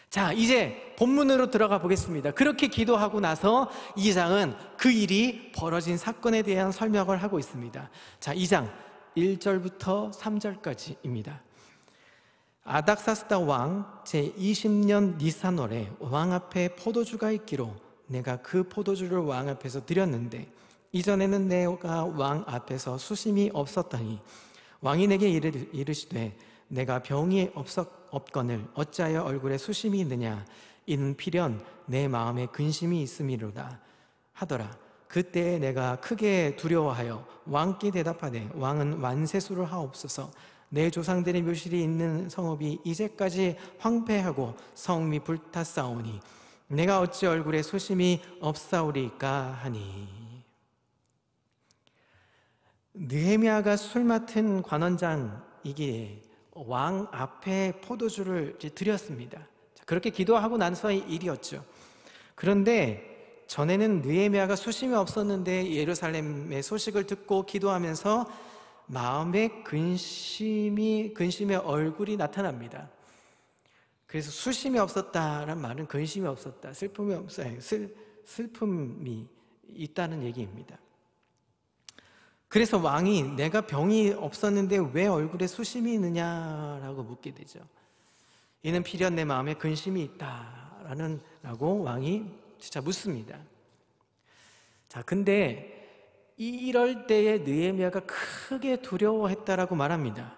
자, 이제 본문으로 들어가 보겠습니다. 그렇게 기도하고 나서 2장은 그 일이 벌어진 사건에 대한 설명을 하고 있습니다. 자, 2장 1절부터 3절까지입니다. 아닥사스다 왕 제20년 니산월에 왕 앞에 포도주가 있기로 내가 그 포도주를 왕 앞에서 드렸는데 이전에는 내가 왕 앞에서 수심이 없었더니 왕이 내게 이르시되 내가 병이 없거늘 어찌하여 얼굴에 수심이 있느냐 이는 필연 내 마음에 근심이 있음이로다 하더라. 그때 내가 크게 두려워하여 왕께 대답하되 왕은 완세수를 하옵소서. 내 조상들의 묘실이 있는 성읍이 이제까지 황폐하고 성읍이 불탔사오니 내가 어찌 얼굴에 소심이 없사오리까 하니. 느헤미야가 술 맡은 관원장이기에 왕 앞에 포도주를 드렸습니다. 그렇게 기도하고 난 후의 일이었죠. 그런데 전에는 느헤미야가 수심이 없었는데 예루살렘의 소식을 듣고 기도하면서 마음에 근심의 얼굴이 나타납니다. 그래서 수심이 없었다라는 말은 근심이 없었다, 슬픔이 있다는 얘기입니다. 그래서 왕이 내가 병이 없었는데 왜 얼굴에 수심이 있느냐라고 묻게 되죠. 이는 필연 내 마음에 근심이 있다라고 왕이 진짜 묻습니다. 자, 근데 이럴 때에 느헤미야가 크게 두려워했다라고 말합니다.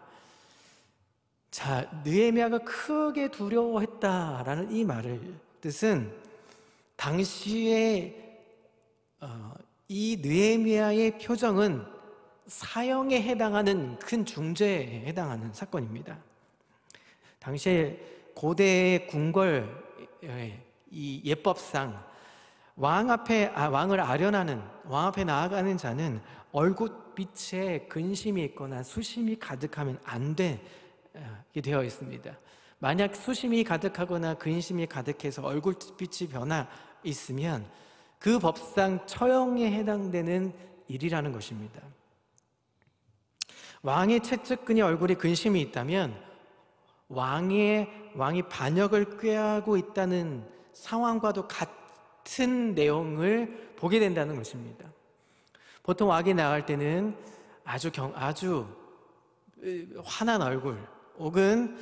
자, 느헤미야가 크게 두려워했다라는 이 말의 뜻은 당시에 이 느헤미야의 표정은 사형에 해당하는 큰 중죄에 해당하는 사건입니다. 당시에 고대의 궁궐의 이 예법상 왕을 아련하는, 왕 앞에 나아가는 자는 얼굴빛에 근심이 있거나 수심이 가득하면 안 되게 되어 있습니다. 만약 수심이 가득하거나 근심이 가득해서 얼굴빛이 변화 있으면 그 법상 처형에 해당되는 일이라는 것입니다. 왕의 채찍근이 얼굴에 근심이 있다면 왕이 반역을 꾀하고 있다는 상황과도 같은 내용을 보게 된다는 것입니다. 보통 왕이 나갈 때는 아주 환한 얼굴 혹은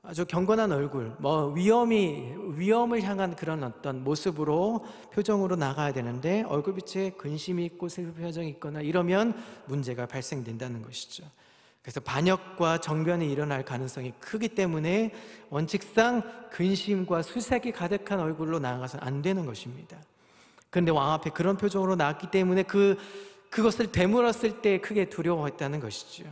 아주 경건한 얼굴, 위험을 향한 그런 어떤 모습으로, 표정으로 나가야 되는데 얼굴빛에 근심이 있고 슬픈 표정이 있거나 이러면 문제가 발생된다는 것이죠. 그래서 반역과 정변이 일어날 가능성이 크기 때문에 원칙상 근심과 수색이 가득한 얼굴로 나아가서는 안 되는 것입니다. 그런데 왕 앞에 그런 표정으로 나왔기 때문에 그것을 되물었을 때 크게 두려워했다는 것이죠.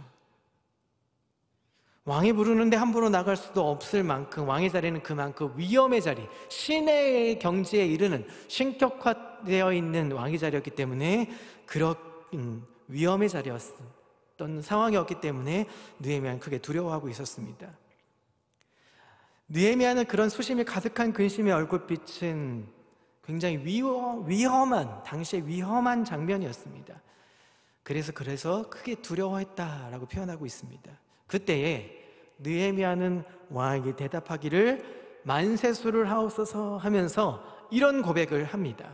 왕이 부르는데 함부로 나갈 수도 없을 만큼 왕의 자리는 그만큼 위험의 자리, 신의 경지에 이르는 신격화되어 있는 왕의 자리였기 때문에 그런 위험의 자리였던 상황이었기 때문에 느헤미야는 크게 두려워하고 있었습니다. 느헤미야는 그런 수심이 가득한 근심의 얼굴빛은 굉장히 당시에 위험한 장면이었습니다. 그래서 크게 두려워했다라고 표현하고 있습니다. 그때에 느헤미야는 왕에게 대답하기를 만세수를 하옵소서 하면서 이런 고백을 합니다.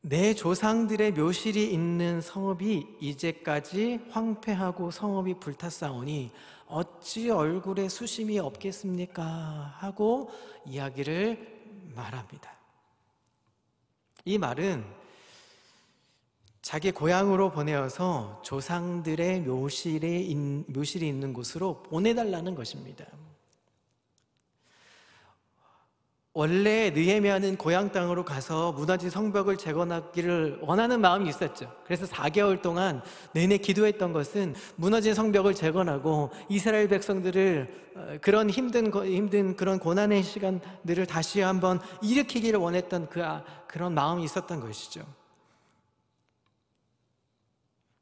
내 조상들의 묘실이 있는 성읍이 이제까지 황폐하고 성읍이 불탔사오니 어찌 얼굴에 수심이 없겠습니까? 하고 이야기를 말합니다. 이 말은 자기 고향으로 보내어서 조상들의 묘실이 있는 곳으로 보내달라는 것입니다. 원래 느헤미야는 고향 땅으로 가서 무너진 성벽을 재건하기를 원하는 마음이 있었죠. 그래서 4개월 동안 내내 기도했던 것은 무너진 성벽을 재건하고 이스라엘 백성들을 그런 힘든 그런 고난의 시간들을 다시 한번 일으키기를 원했던 그런 마음이 있었던 것이죠.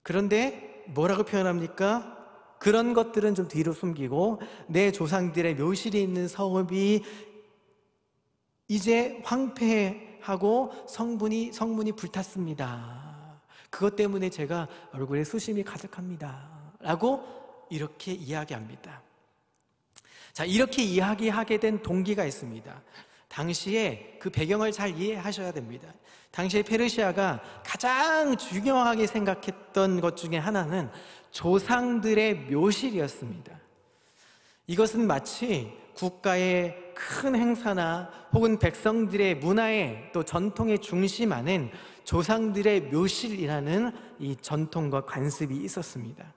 그런데 뭐라고 표현합니까? 그런 것들은 좀 뒤로 숨기고 내 조상들의 묘실이 있는 성읍이 이제 황폐하고 성문이 불탔습니다. 그것 때문에 제가 얼굴에 수심이 가득합니다. 라고 이렇게 이야기합니다. 자, 이렇게 이야기하게 된 동기가 있습니다. 당시에 그 배경을 잘 이해하셔야 됩니다. 당시에 페르시아가 가장 중요하게 생각했던 것 중에 하나는 조상들의 묘실이었습니다. 이것은 마치 국가의 큰 행사나 혹은 백성들의 문화의 또 전통의 중심 안엔 조상들의 묘실이라는 이 전통과 관습이 있었습니다.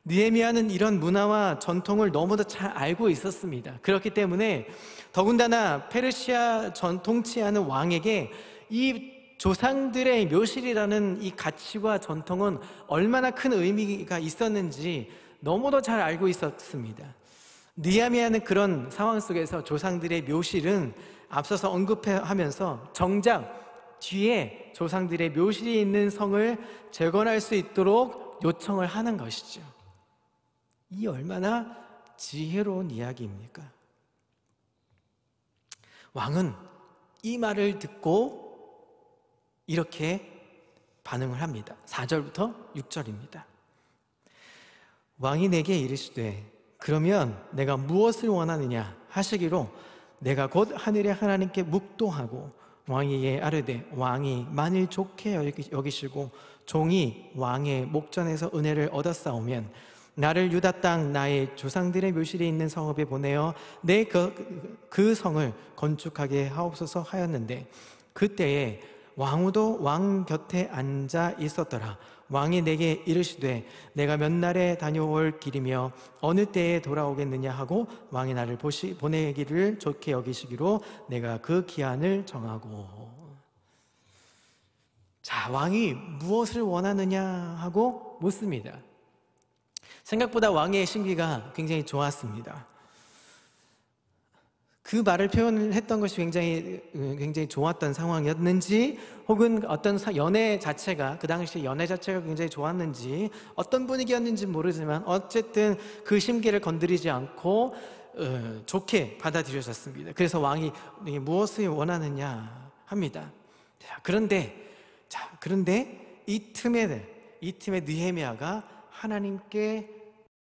느헤미야는 이런 문화와 전통을 너무도 잘 알고 있었습니다. 그렇기 때문에 더군다나 페르시아 통치하는 왕에게 이 조상들의 묘실이라는 이 가치와 전통은 얼마나 큰 의미가 있었는지 너무도 잘 알고 있었습니다. 느헤미야는 그런 상황 속에서 조상들의 묘실은 앞서서 언급하면서 정작 뒤에 조상들의 묘실이 있는 성을 재건할 수 있도록 요청을 하는 것이죠. 이 얼마나 지혜로운 이야기입니까? 왕은 이 말을 듣고 이렇게 반응을 합니다. 4절부터 6절입니다. 왕이 내게 이르시되 그러면 내가 무엇을 원하느냐 하시기로 내가 곧 하늘의 하나님께 묵도하고 왕에게 아뢰되 왕이 만일 좋게 여기시고 종이 왕의 목전에서 은혜를 얻었사오면 나를 유다 땅 나의 조상들의 묘실에 있는 성읍에 보내어 내 그 성을 건축하게 하옵소서 하였는데 그때에 왕후도 왕 곁에 앉아 있었더라. 왕이 내게 이르시되 내가 몇 날에 다녀올 길이며 어느 때에 돌아오겠느냐 하고 왕이 나를 보내기를 좋게 여기시기로 내가 그 기한을 정하고. 자, 왕이 무엇을 원하느냐 하고 묻습니다. 생각보다 왕의 심기가 굉장히 좋았습니다. 그 말을 표현했던 것이 굉장히 좋았던 상황이었는지, 혹은 어떤 연애 자체가, 그 당시 연애 자체가 굉장히 좋았는지, 어떤 분위기였는지 모르지만 어쨌든 그 심기를 건드리지 않고 좋게 받아들여졌습니다. 그래서 왕이 무엇을 원하느냐 합니다. 그런데 이 틈에 느헤미야가 하나님께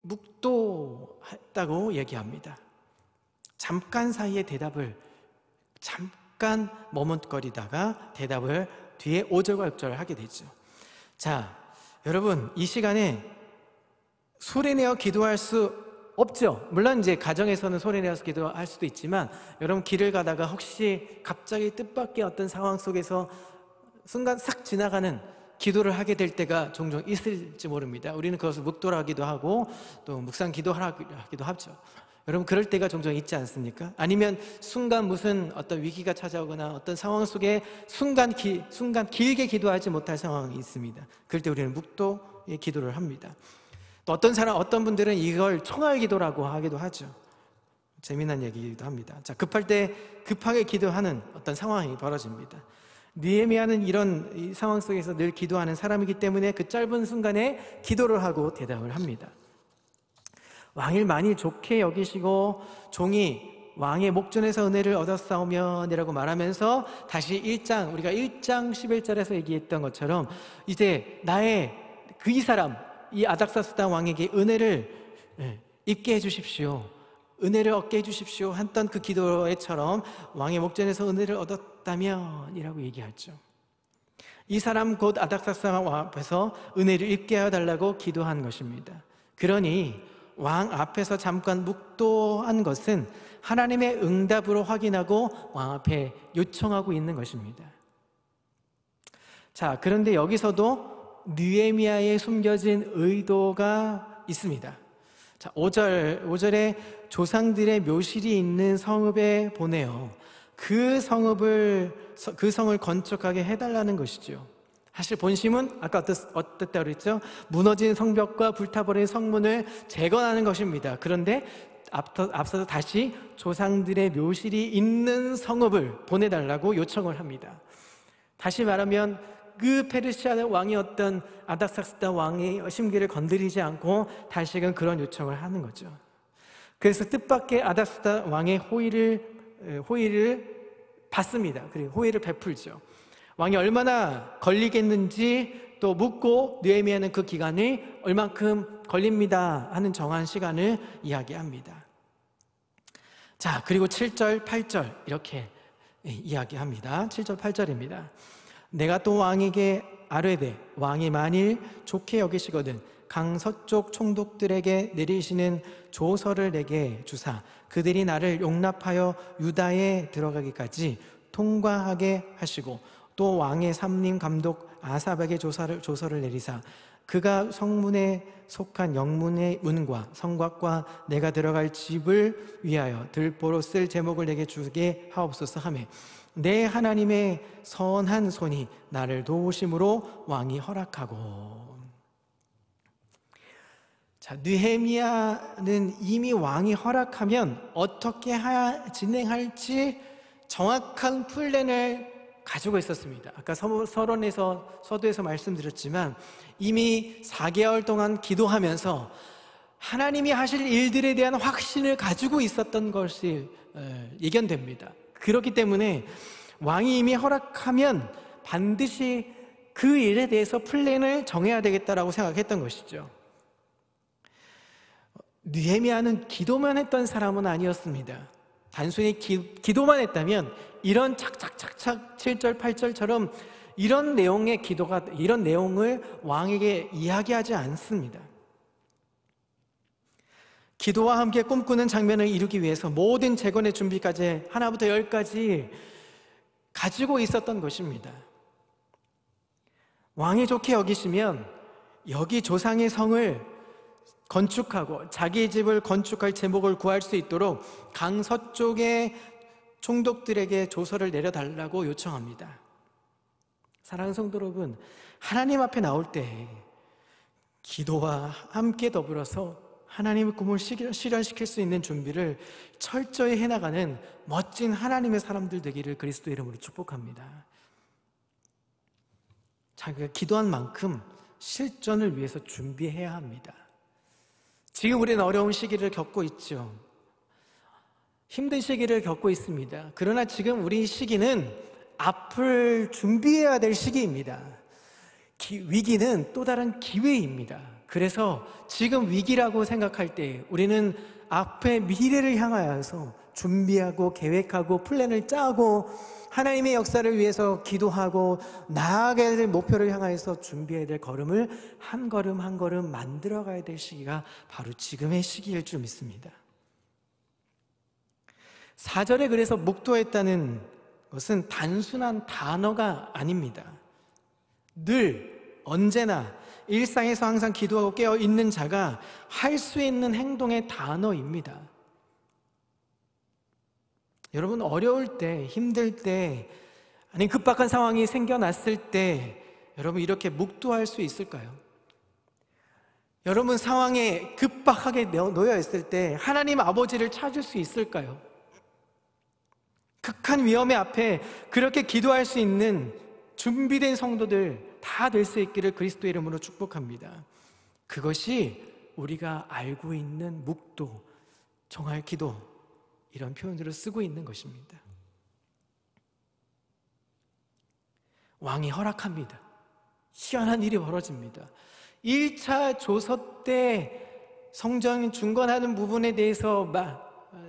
묵도했다고 얘기합니다. 잠깐 사이에 잠깐 머뭇거리다가 대답을 뒤에 5절과 6절을 하게 되죠. 자, 여러분, 이 시간에 소리내어 기도할 수 없죠. 물론 이제 가정에서는 소리내어서 기도할 수도 있지만, 여러분 길을 가다가 혹시 갑자기 뜻밖의 어떤 상황 속에서 순간 싹 지나가는 기도를 하게 될 때가 종종 있을지 모릅니다. 우리는 그것을 묵도라기도 하고 또 묵상 기도하기도 하죠. 여러분 그럴 때가 종종 있지 않습니까? 아니면 순간 무슨 어떤 위기가 찾아오거나 어떤 상황 속에 순간 길게 기도하지 못할 상황이 있습니다. 그럴 때 우리는 묵도의 기도를 합니다. 또 어떤 분들은 이걸 총알 기도라고 하기도 하죠. 재미난 얘기이기도 합니다. 자, 급할 때 급하게 기도하는 어떤 상황이 벌어집니다. 느헤미야는 이런 상황 속에서 늘 기도하는 사람이기 때문에 그 짧은 순간에 기도를 하고 대답을 합니다. 왕을 많이 좋게 여기시고 종이 왕의 목전에서 은혜를 얻었사오면 이라고 말하면서 다시 우리가 1장 11절에서 얘기했던 것처럼 이제 이 사람, 이 아닥사스다 왕에게 은혜를 입게 해주십시오, 은혜를 얻게 해주십시오 했던 그 기도에처럼 왕의 목전에서 은혜를 얻었다면 이라고 얘기하죠. 이 사람 곧 아닥사스다 왕 앞에서 은혜를 입게 해달라고 기도한 것입니다. 그러니 왕 앞에서 잠깐 묵도한 것은 하나님의 응답으로 확인하고 왕 앞에 요청하고 있는 것입니다. 자, 그런데 여기서도 느헤미야의 숨겨진 의도가 있습니다. 자, 5절에 조상들의 묘실이 있는 성읍에 보내어 그 성을 건축하게 해달라는 것이죠. 사실 본심은 아까 어땠다 그랬죠? 무너진 성벽과 불타버린 성문을 재건하는 것입니다. 그런데 앞서서 다시 조상들의 묘실이 있는 성읍을 보내달라고 요청을 합니다. 다시 말하면 그 페르시아 왕이었던 아닥사스다 왕의 심기를 건드리지 않고 다시금 그런 요청을 하는 거죠. 그래서 뜻밖의 아닥사스다 왕의 호의를 받습니다. 그리고 호의를 베풀죠. 왕이 얼마나 걸리겠는지 또 묻고 느헤미야는 그 기간이 얼만큼 걸립니다 하는 정한 시간을 이야기합니다. 자, 그리고 7절, 8절 이렇게 이야기합니다. 7절, 8절입니다. 내가 또 왕에게 아뢰되 왕이 만일 좋게 여기시거든 강서쪽 총독들에게 내리시는 조서를 내게 주사 그들이 나를 용납하여 유다에 들어가기까지 통과하게 하시고 또 왕의 삼림 감독 아삽에게 조서를 내리사 그가 성문에 속한 영문의 문과 성곽과 내가 들어갈 집을 위하여 들보로 쓸 제목을 내게 주게 하옵소서 하매 내 하나님의 선한 손이 나를 도우심으로 왕이 허락하고. 자, 느헤미야는 이미 왕이 허락하면 어떻게 진행할지 정확한 플랜을 가지고 있었습니다. 아까 서도에서 말씀드렸지만 이미 4개월 동안 기도하면서 하나님이 하실 일들에 대한 확신을 가지고 있었던 것이 예견됩니다. 그렇기 때문에 왕이 이미 허락하면 반드시 그 일에 대해서 플랜을 정해야 되겠다라고 생각했던 것이죠. 느헤미야는 기도만 했던 사람은 아니었습니다. 단순히 기도만 했다면 이런 착착착착 7절 8절처럼 이런 내용의 이런 내용을 왕에게 이야기하지 않습니다. 기도와 함께 꿈꾸는 장면을 이루기 위해서 모든 재건의 준비까지 하나부터 열까지 가지고 있었던 것입니다. 왕이 좋게 여기시면 여기 조상의 성을 건축하고 자기의 집을 건축할 제목을 구할 수 있도록 강서쪽의 총독들에게 조서를 내려달라고 요청합니다. 사랑하는 성도 여러분, 하나님 앞에 나올 때 기도와 함께 더불어서 하나님의 꿈을 실현시킬 수 있는 준비를 철저히 해나가는 멋진 하나님의 사람들 되기를 그리스도의 이름으로 축복합니다. 자기가 기도한 만큼 실전을 위해서 준비해야 합니다. 지금 우리는 어려운 시기를 겪고 있죠. 힘든 시기를 겪고 있습니다. 그러나 지금 우리 시기는 앞을 준비해야 될 시기입니다. 위기는 또 다른 기회입니다. 그래서 지금 위기라고 생각할 때 우리는 앞의 미래를 향하여서 준비하고 계획하고 플랜을 짜고 하나님의 역사를 위해서 기도하고 나아가야 될 목표를 향해서 준비해야 될 걸음을 한 걸음 한 걸음 만들어가야 될 시기가 바로 지금의 시기일 줄 믿습니다. 4절에 그래서 묵도했다는 것은 단순한 단어가 아닙니다. 늘 언제나 일상에서 항상 기도하고 깨어 있는 자가 할 수 있는 행동의 단어입니다. 여러분, 어려울 때, 힘들 때, 아니 급박한 상황이 생겨났을 때 여러분 이렇게 묵도할 수 있을까요? 여러분 상황에 급박하게 놓여 있을 때 하나님 아버지를 찾을 수 있을까요? 극한 위험의 앞에 그렇게 기도할 수 있는 준비된 성도들 다 될 수 있기를 그리스도의 이름으로 축복합니다. 그것이 우리가 알고 있는 묵도, 정할 기도, 이런 표현들을 쓰고 있는 것입니다. 왕이 허락합니다. 희한한 일이 벌어집니다. 1차 조서 때 성전 중건하는 부분에 대해서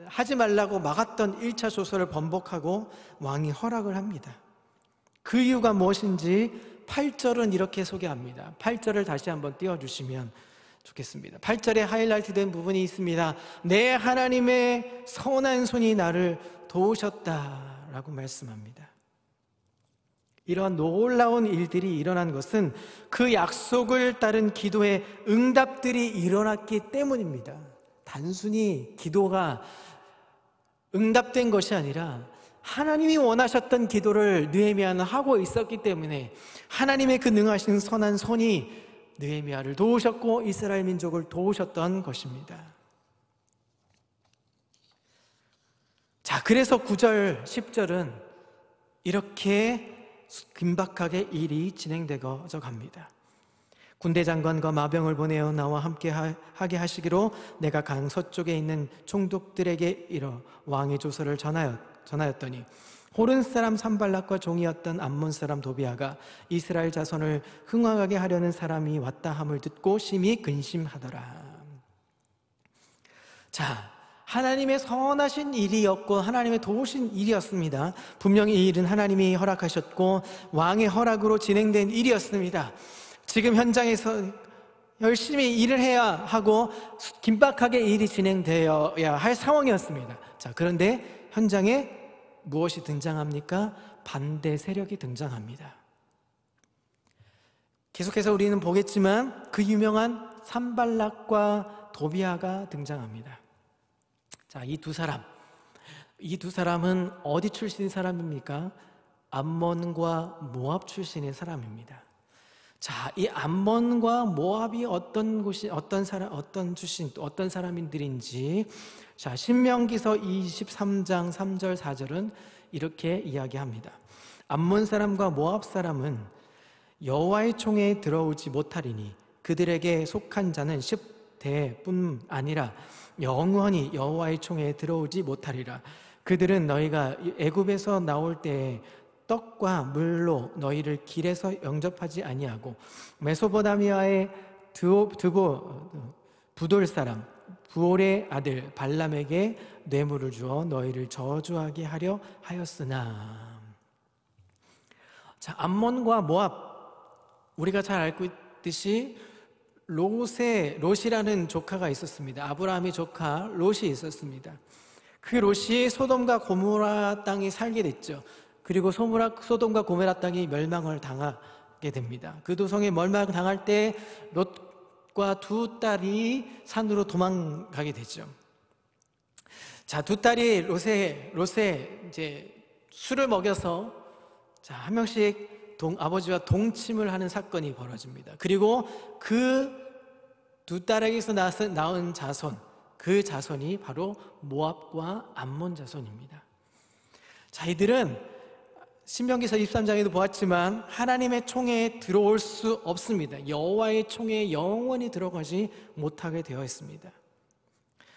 하지 말라고 막았던 1차 조서를 번복하고 왕이 허락을 합니다. 그 이유가 무엇인지 8절은 이렇게 소개합니다. 8절을 다시 한번 띄워주시면 좋겠습니다. 8절에 하이라이트 된 부분이 있습니다. 내 하나님의 선한 손이 나를 도우셨다라고 말씀합니다. 이러한 놀라운 일들이 일어난 것은 그 약속을 따른 기도의 응답들이 일어났기 때문입니다. 단순히 기도가 응답된 것이 아니라 하나님이 원하셨던 기도를 느헤미야는 하고 있었기 때문에 하나님의 그 능하신 선한 손이 느헤미야를 도우셨고 이스라엘 민족을 도우셨던 것입니다. 자, 그래서 9절, 10절은 이렇게 긴박하게 일이 진행되어져 갑니다. 군대 장관과 마병을 보내어 나와 함께 하게 하시기로 내가 강 서쪽에 있는 총독들에게 이르러 왕의 조서를 전하였더니 호른 사람 산발락과 종이었던 암몬 사람 도비아가 이스라엘 자손을 흥황하게 하려는 사람이 왔다 함을 듣고 심히 근심하더라. 자, 하나님의 선하신 일이었고 하나님의 도우신 일이었습니다. 분명히 이 일은 하나님이 허락하셨고 왕의 허락으로 진행된 일이었습니다. 지금 현장에서 열심히 일을 해야 하고 긴박하게 일이 진행되어야 할 상황이었습니다. 자, 그런데 현장에 무엇이 등장합니까? 반대 세력이 등장합니다. 계속해서 우리는 보겠지만 그 유명한 산발락과 도비아가 등장합니다. 자, 이 두 사람, 이 두 사람은 어디 출신의 사람입니까? 암몬과 모압 출신의 사람입니다. 자, 이 암몬과 모압이 어떤 곳이, 어떤 사람, 어떤 출신, 또 어떤 사람들인지, 자, 신명기서 23장 3절 4절은 이렇게 이야기합니다. 암몬 사람과 모압 사람은 여호와의 총회에 들어오지 못하리니 그들에게 속한 자는 10대뿐 아니라 영원히 여호와의 총회에 들어오지 못하리라. 그들은 너희가 애굽에서 나올 때에 떡과 물로 너희를 길에서 영접하지 아니하고 메소포타미아의 부돌 사람 부올의 아들 발람에게 뇌물을 주어 너희를 저주하게 하려 하였으나. 자, 암몬과 모압, 우리가 잘 알고 있듯이 롯이라는 조카가 있었습니다. 아브라함의 조카 롯이 있었습니다. 그 롯이 소돔과 고모라 땅에 살게 됐죠. 그리고 소돔과 고모라 땅이 멸망을 당하게 됩니다. 그 두 성이 멸망을 당할 때 롯과 두 딸이 산으로 도망가게 되죠. 자, 두 딸이 롯에 이제 술을 먹여서 한 명씩 아버지와 동침을 하는 사건이 벌어집니다. 그리고 그 두 딸에게서 나온 자손, 그 자손이 바로 모압과 암몬 자손입니다. 자, 이들은 신명기서 23장에도 보았지만 하나님의 총회에 들어올 수 없습니다. 여호와의 총회에 영원히 들어가지 못하게 되어 있습니다.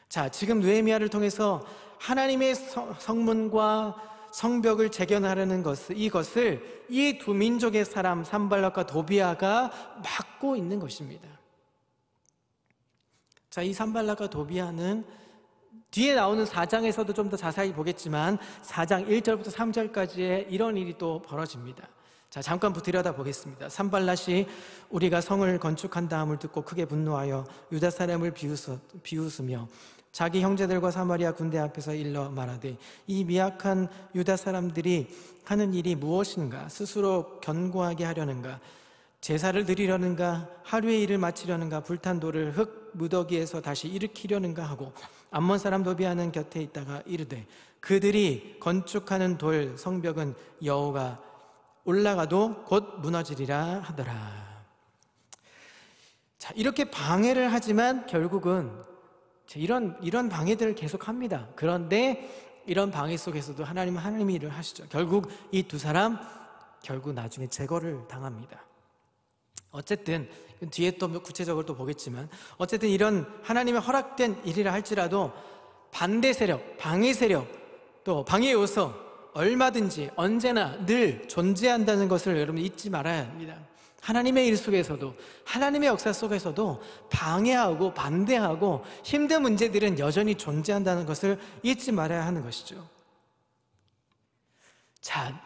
자, 지금 느헤미야를 통해서 하나님의 성문과 성벽을 재건하려는 이것을 이 두 민족의 사람 산발락과 도비아가 막고 있는 것입니다. 자, 이 산발락과 도비아는 뒤에 나오는 4장에서도 좀 더 자세히 보겠지만 4장 1절부터 3절까지의 이런 일이 또 벌어집니다. 자, 잠깐 들여다보겠습니다. 산발락이 우리가 성을 건축한 다음을 듣고 크게 분노하여 유다 사람을 비웃으며 자기 형제들과 사마리아 군대 앞에서 일러 말하되 이 미약한 유다 사람들이 하는 일이 무엇인가? 스스로 견고하게 하려는가? 제사를 드리려는가? 하루의 일을 마치려는가? 불탄 돌을 흙 무더기에서 다시 일으키려는가 하고 암몬 사람 도비아는 곁에 있다가 이르되 그들이 건축하는 돌 성벽은 여호가 올라가도 곧 무너지리라 하더라. 자, 이렇게 방해를 하지만 결국은 이런 방해들을 계속합니다. 그런데 이런 방해 속에서도 하나님은 하나님의 일을 하시죠. 결국 이 두 사람 나중에 제거를 당합니다. 어쨌든 뒤에 또 구체적으로 또 보겠지만 어쨌든 이런 하나님의 허락된 일이라 할지라도 반대 세력, 방해 세력, 또 방해 요소 얼마든지 언제나 늘 존재한다는 것을 여러분 잊지 말아야 합니다. 하나님의 일 속에서도, 하나님의 역사 속에서도 방해하고 반대하고 힘든 문제들은 여전히 존재한다는 것을 잊지 말아야 하는 것이죠. 자,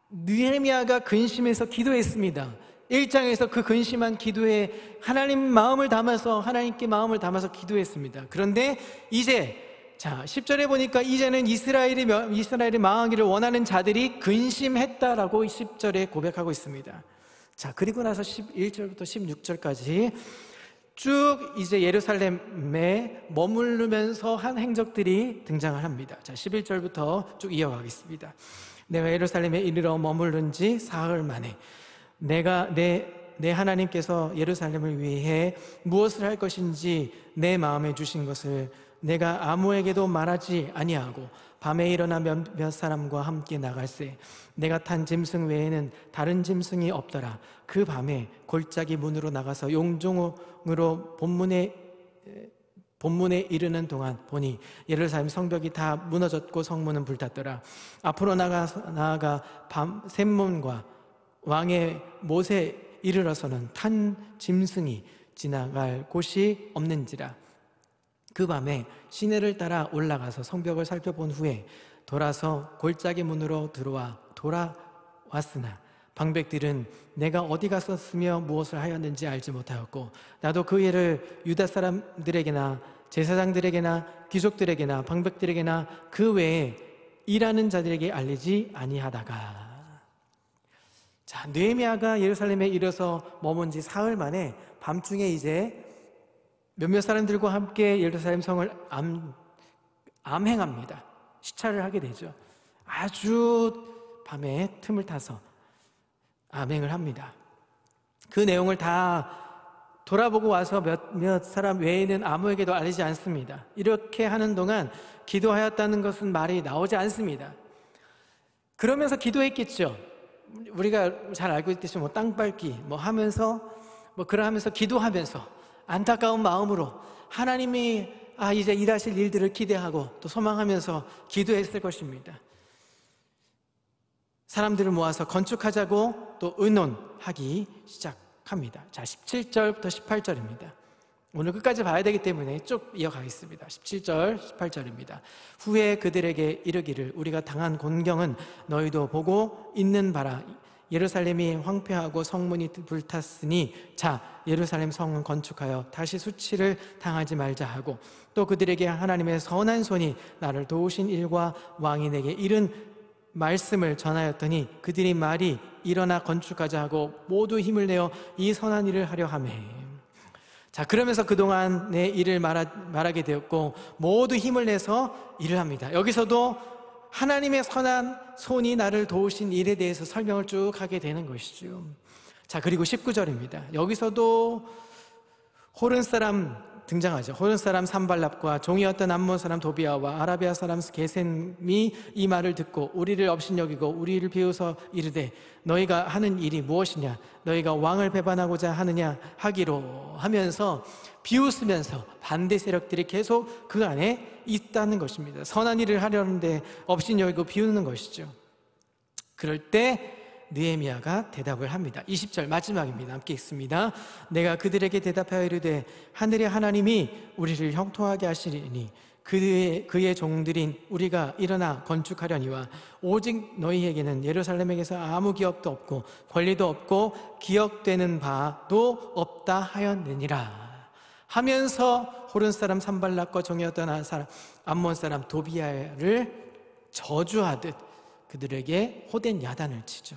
느헤미야가 근심해서 기도했습니다. 1장에서 그 근심한 기도에 하나님께 마음을 담아서 기도했습니다. 그런데 이제 10절에 보니까 이제는 이스라엘이 망하기를 원하는 자들이 근심했다라고 10절에 고백하고 있습니다. 자, 그리고 나서 11절부터 16절까지 쭉 이제 예루살렘에 머무르면서 한 행적들이 등장을 합니다. 자, 11절부터 쭉 이어가겠습니다. 내가 예루살렘에 이르러 머무른 지 사흘 만에 내 하나님께서 예루살렘을 위해 무엇을 할 것인지 내 마음에 주신 것을 내가 아무에게도 말하지 아니하고 밤에 일어나 몇 사람과 함께 나갈새 내가 탄 짐승 외에는 다른 짐승이 없더라. 그 밤에 골짜기 문으로 나가서 용종으로 본문에 이르는 동안 보니 예루살렘 성벽이 다 무너졌고 성문은 불탔더라. 앞으로 나아가 샘문과 왕의 못에 이르러서는 탄 짐승이 지나갈 곳이 없는지라. 그 밤에 시내를 따라 올라가서 성벽을 살펴본 후에 돌아서 골짜기 문으로 돌아왔으나 방백들은 내가 어디 갔었으며 무엇을 하였는지 알지 못하였고 나도 그 일을 유다 사람들에게나 제사장들에게나 귀족들에게나 방백들에게나 그 외에 일하는 자들에게 알리지 아니하다가. 자, 느헤미야가 예루살렘에 이르러서 머문 지 사흘 만에 밤중에 이제 몇몇 사람들과 함께 예루살렘 성을 암행합니다. 시찰을 하게 되죠. 아주 밤에 틈을 타서 암행을 합니다. 그 내용을 다 돌아보고 와서 몇 사람 외에는 아무에게도 알리지 않습니다. 이렇게 하는 동안 기도하였다는 것은 말이 나오지 않습니다. 그러면서 기도했겠죠. 우리가 잘 알고 있듯이 땅 밟기 하면서 그러면서 기도하면서 안타까운 마음으로 하나님이 이제 일하실 일들을 기대하고 또 소망하면서 기도했을 것입니다. 사람들을 모아서 건축하자고 또 의논하기 시작합니다. 자, 17절부터 18절입니다. 오늘 끝까지 봐야 되기 때문에 쭉 이어가겠습니다. 17절, 18절입니다. 후에 그들에게 이르기를 우리가 당한 곤경은 너희도 보고 있는 바라. 예루살렘이 황폐하고 성문이 불탔으니 자, 예루살렘 성은 건축하여 다시 수치를 당하지 말자 하고, 또 그들에게 하나님의 선한 손이 나를 도우신 일과 왕이 내게 이른 말씀을 전하였더니 그들이 말이 일어나 건축하자 하고 모두 힘을 내어 이 선한 일을 하려 하매. 자, 그러면서 그동안 내 일을 말하게 되었고 모두 힘을 내서 일을 합니다. 여기서도 하나님의 선한 손이 나를 도우신 일에 대해서 설명을 쭉 하게 되는 것이죠. 자, 그리고 19절입니다. 여기서도 호른 사람 등장하죠. 호른 사람 산발랍과 종이었던 암몬 사람 도비아와 아라비아 사람 게셈이 이 말을 듣고 우리를 업신여기고 우리를 비웃어 이르되 너희가 하는 일이 무엇이냐, 너희가 왕을 배반하고자 하느냐 하기로 하면서 비웃으면서 반대 세력들이 계속 그 안에 있다는 것입니다. 선한 일을 하려는데 업신여기고 비웃는 것이죠. 그럴 때 느헤미야가 대답을 합니다. 20절 마지막입니다. 함께 읽습니다. 내가 그들에게 대답하여 이르되 하늘의 하나님이 우리를 형통하게 하시리니 그의 종들인 우리가 일어나 건축하려니와 오직 너희에게는 예루살렘에게서 아무 기업도 없고 권리도 없고 기억되는 바도 없다 하였느니라 하면서 호른 사람 산발락과 종이었던 암몬 사람 도비아를 저주하듯 그들에게 호된 야단을 치죠.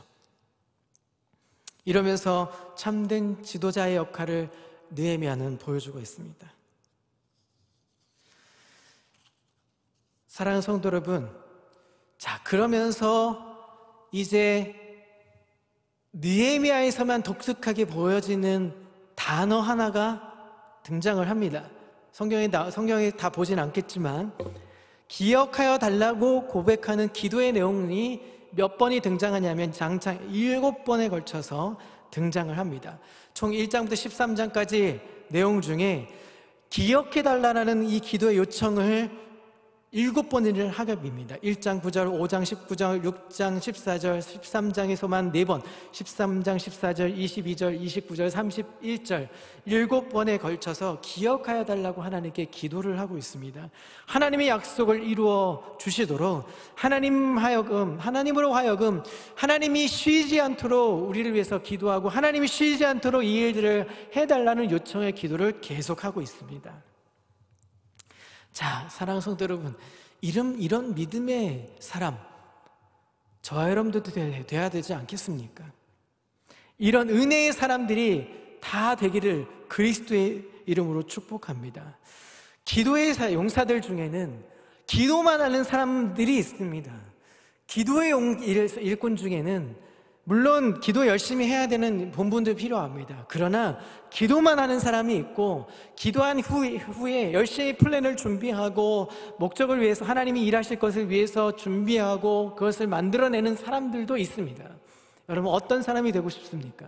이러면서 참된 지도자의 역할을 느헤미야는 보여주고 있습니다. 사랑하는 성도 여러분, 자, 그러면서 이제 느헤미야에서만 독특하게 보여지는 단어 하나가 등장을 합니다. 성경에 다 보진 않겠지만 기억하여 달라고 고백하는 기도의 내용이 몇 번이 등장하냐면 장창 7번에 걸쳐서 등장을 합니다. 총 1장부터 13장까지 내용 중에 기억해달라는 이 기도의 요청을 7번을 하ገብ입니다. 1장 9절, 5장 19절, 6장 14절, 13장에서만 4번, 13장 14절, 22절, 29절, 31절 7번에 걸쳐서 기억하여 달라고 하나님께 기도를 하고 있습니다. 하나님의 약속을 이루어 주시도록 하나님으로 하여금 하나님이 쉬지 않도록 우리를 위해서 기도하고 하나님이 쉬지 않도록 이 일들을 해달라는 요청의 기도를 계속하고 있습니다. 자, 사랑하는 성도 여러분, 이런 믿음의 사람 저와 여러분들도 돼야 되지 않겠습니까? 이런 은혜의 사람들이 다 되기를 그리스도의 이름으로 축복합니다. 기도의 용사들 중에는 기도만 하는 사람들이 있습니다. 기도의 일꾼 중에는 물론 기도 열심히 해야 되는 본분도 필요합니다. 그러나 기도만 하는 사람이 있고 기도한 후에 열심히 플랜을 준비하고 목적을 위해서 하나님이 일하실 것을 위해서 준비하고 그것을 만들어내는 사람들도 있습니다. 여러분, 어떤 사람이 되고 싶습니까?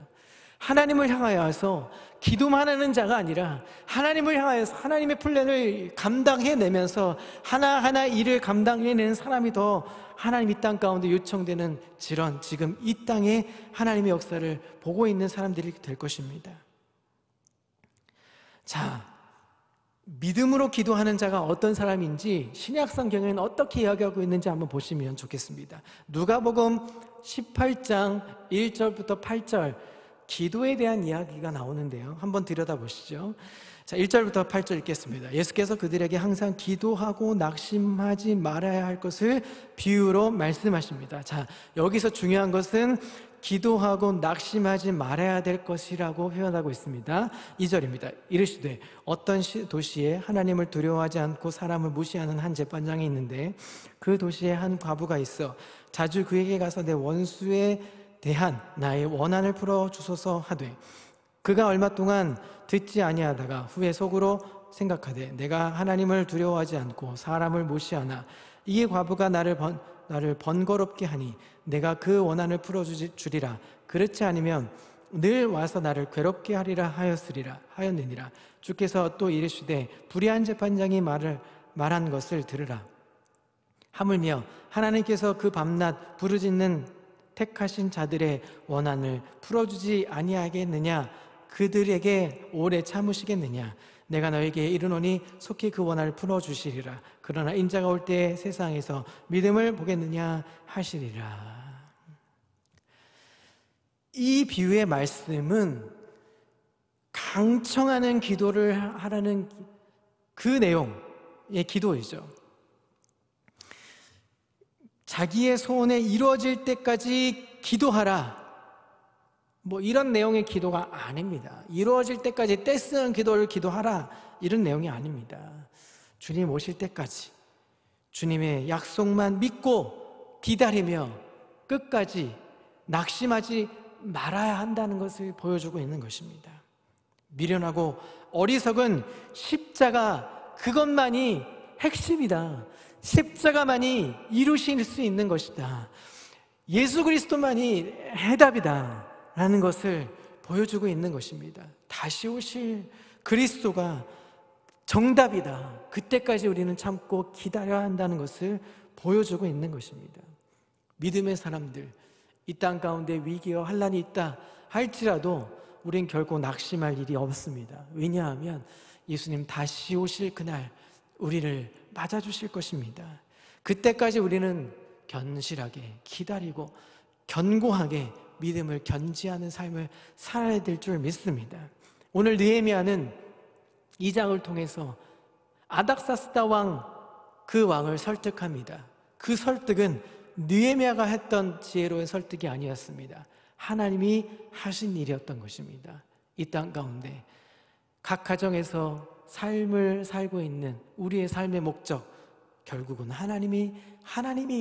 하나님을 향하여서 기도만 하는 자가 아니라 하나님을 향하여서 하나님의 플랜을 감당해내면서 하나하나 일을 감당해내는 사람이 더 하나님 이 땅 가운데 요청되는 지금 이 땅에 하나님의 역사를 보고 있는 사람들이 될 것입니다. 자, 믿음으로 기도하는 자가 어떤 사람인지 신약 성경에는 어떻게 이야기하고 있는지 한번 보시면 좋겠습니다. 누가복음 18장 1절부터 8절 기도에 대한 이야기가 나오는데요, 한번 들여다보시죠. 자, 1절부터 8절 읽겠습니다. 예수께서 그들에게 항상 기도하고 낙심하지 말아야 할 것을 비유로 말씀하십니다. 자, 여기서 중요한 것은 기도하고 낙심하지 말아야 될 것이라고 표현하고 있습니다. 2절입니다. 이르시되 어떤 도시에 하나님을 두려워하지 않고 사람을 무시하는 한 재판장이 있는데 그 도시에 한 과부가 있어 자주 그에게 가서 내 원수에 대한 나의 원한을 풀어주소서 하되 그가 얼마 동안 듣지 아니하다가 후에 속으로 생각하되 내가 하나님을 두려워하지 않고 사람을 무시하나 이 과부가 나를 번거롭게 하니 내가 그 원한을 풀어주리라. 그렇지 않으면 늘 와서 나를 괴롭게 하리라 하였느니라. 주께서 또 이르시되 불의한 재판장이 말한 것을 들으라. 하물며 하나님께서 그 밤낮 부르짖는 택하신 자들의 원한을 풀어주지 아니하겠느냐? 그들에게 오래 참으시겠느냐? 내가 너에게 이르노니 속히 그 원한을 풀어주시리라. 그러나 인자가 올 때 세상에서 믿음을 보겠느냐 하시리라. 이 비유의 말씀은 강청하는 기도를 하라는 그 내용의 기도이죠. 자기의 소원에 이루어질 때까지 기도하라, 이런 내용의 기도가 아닙니다. 이루어질 때까지 떼쓰는 기도를 기도하라, 이런 내용이 아닙니다. 주님 오실 때까지 주님의 약속만 믿고 기다리며 끝까지 낙심하지 말아야 한다는 것을 보여주고 있는 것입니다. 미련하고 어리석은 십자가, 그것만이 핵심이다. 십자가만이 이루실 수 있는 것이다. 예수 그리스도만이 해답이다 라는 것을 보여주고 있는 것입니다. 다시 오실 그리스도가 정답이다. 그때까지 우리는 참고 기다려야 한다는 것을 보여주고 있는 것입니다. 믿음의 사람들, 이 땅 가운데 위기와 환난이 있다 할지라도 우린 결코 낙심할 일이 없습니다. 왜냐하면 예수님 다시 오실 그날 우리를 맞아주실 것입니다. 그때까지 우리는 견실하게 기다리고 견고하게 믿음을 견지하는 삶을 살아야 될 줄 믿습니다. 오늘 느헤미야는 이 장을 통해서 아닥사스다 왕, 그 왕을 설득합니다. 그 설득은 느헤미야가 했던 지혜로운 설득이 아니었습니다. 하나님이 하신 일이었던 것입니다. 이 땅 가운데 각 가정에서 삶을 살고 있는 우리의 삶의 목적, 결국은 하나님의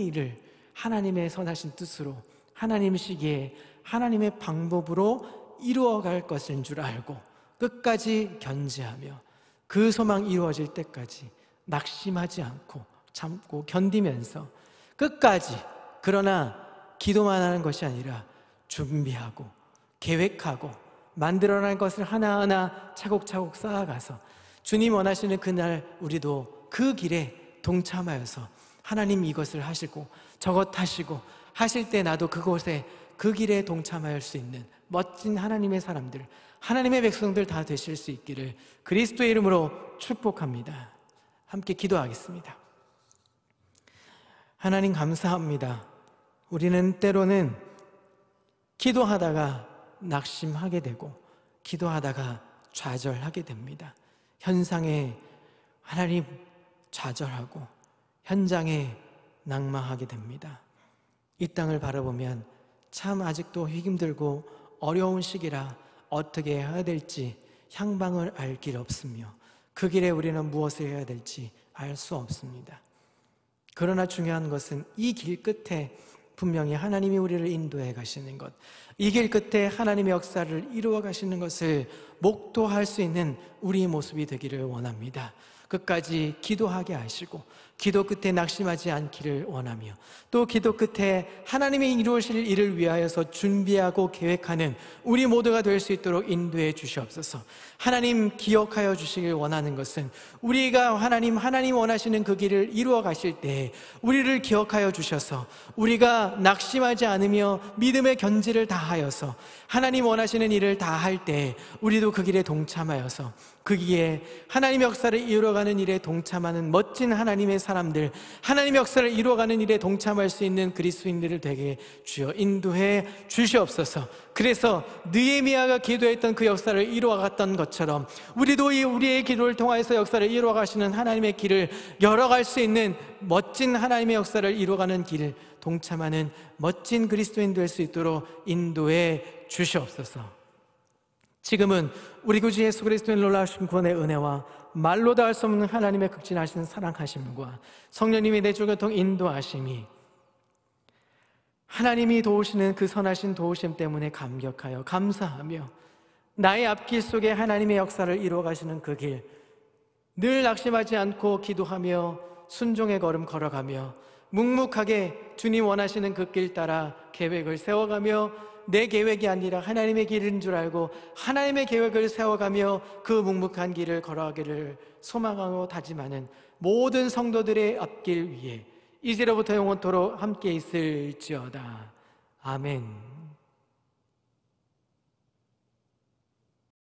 일을 하나님의 선하신 뜻으로, 하나님 시기에 하나님의 방법으로 이루어갈 것인 줄 알고 끝까지 견지하며 그 소망 이루어질 때까지 낙심하지 않고 참고 견디면서 끝까지, 그러나 기도만 하는 것이 아니라 준비하고 계획하고 만들어낼 것을 하나하나 차곡차곡 쌓아가서 주님 원하시는 그날 우리도 그 길에 동참하여서 하나님 이것을 하시고 저것 하시고 하실 때 나도 그곳에 그 길에 동참할 수 있는 멋진 하나님의 사람들, 하나님의 백성들 다 되실 수 있기를 그리스도의 이름으로 축복합니다. 함께 기도하겠습니다. 하나님 감사합니다. 우리는 때로는 기도하다가 낙심하게 되고 기도하다가 좌절하게 됩니다. 현상에 하나님 좌절하고 현장에 낙망하게 됩니다. 이 땅을 바라보면 참 아직도 힘들고 어려운 시기라 어떻게 해야 될지 향방을 알 길 없으며 그 길에 우리는 무엇을 해야 될지 알 수 없습니다. 그러나 중요한 것은 이 길 끝에 분명히 하나님이 우리를 인도해 가시는 것, 이 길 끝에 하나님의 역사를 이루어 가시는 것을 목도할 수 있는 우리의 모습이 되기를 원합니다. 끝까지 기도하게 하시고 기도 끝에 낙심하지 않기를 원하며 또 기도 끝에 하나님이 이루실 일을 위하여서 준비하고 계획하는 우리 모두가 될 수 있도록 인도해 주시옵소서. 하나님 기억하여 주시길 원하는 것은 우리가 하나님 원하시는 그 길을 이루어 가실 때 우리를 기억하여 주셔서 우리가 낙심하지 않으며 믿음의 견지를 다하여서 하나님 원하시는 일을 다 할 때 우리도 그 길에 동참하여서 그 길에 하나님의 역사를 이루어가는 이루어가는 일에 동참하는 멋진 하나님의 사람들, 하나님의 역사를 이루어가는 일에 동참할 수 있는 그리스도인들을 되게 주여 인도해 주시옵소서. 그래서 느헤미야가 기도했던 그 역사를 이루어갔던 것처럼 우리도 우리의 기도를 통하여서 역사를 이루어가시는 하나님의 길을 열어갈 수 있는 멋진 하나님의 역사를 이루어가는 길을 동참하는 멋진 그리스도인 될 수 있도록 인도해 주시옵소서. 지금은 우리 구주 예수 그리스도의 놀라우신 구원의 은혜와 말로 다 할 수 없는 하나님의 극진하신 사랑하심과 성령님의 내주교통 인도하심이 하나님이 도우시는 그 선하신 도우심 때문에 감격하여 감사하며 나의 앞길 속에 하나님의 역사를 이루어 가시는 그 길 늘 낙심하지 않고 기도하며 순종의 걸음 걸어가며 묵묵하게 주님 원하시는 그 길 따라 계획을 세워가며 내 계획이 아니라 하나님의 길인 줄 알고 하나님의 계획을 세워가며 그 묵묵한 길을 걸어가기를 소망하고 다짐하는 모든 성도들의 앞길 위에 이제로부터 영원토록 함께 있을지어다. 아멘.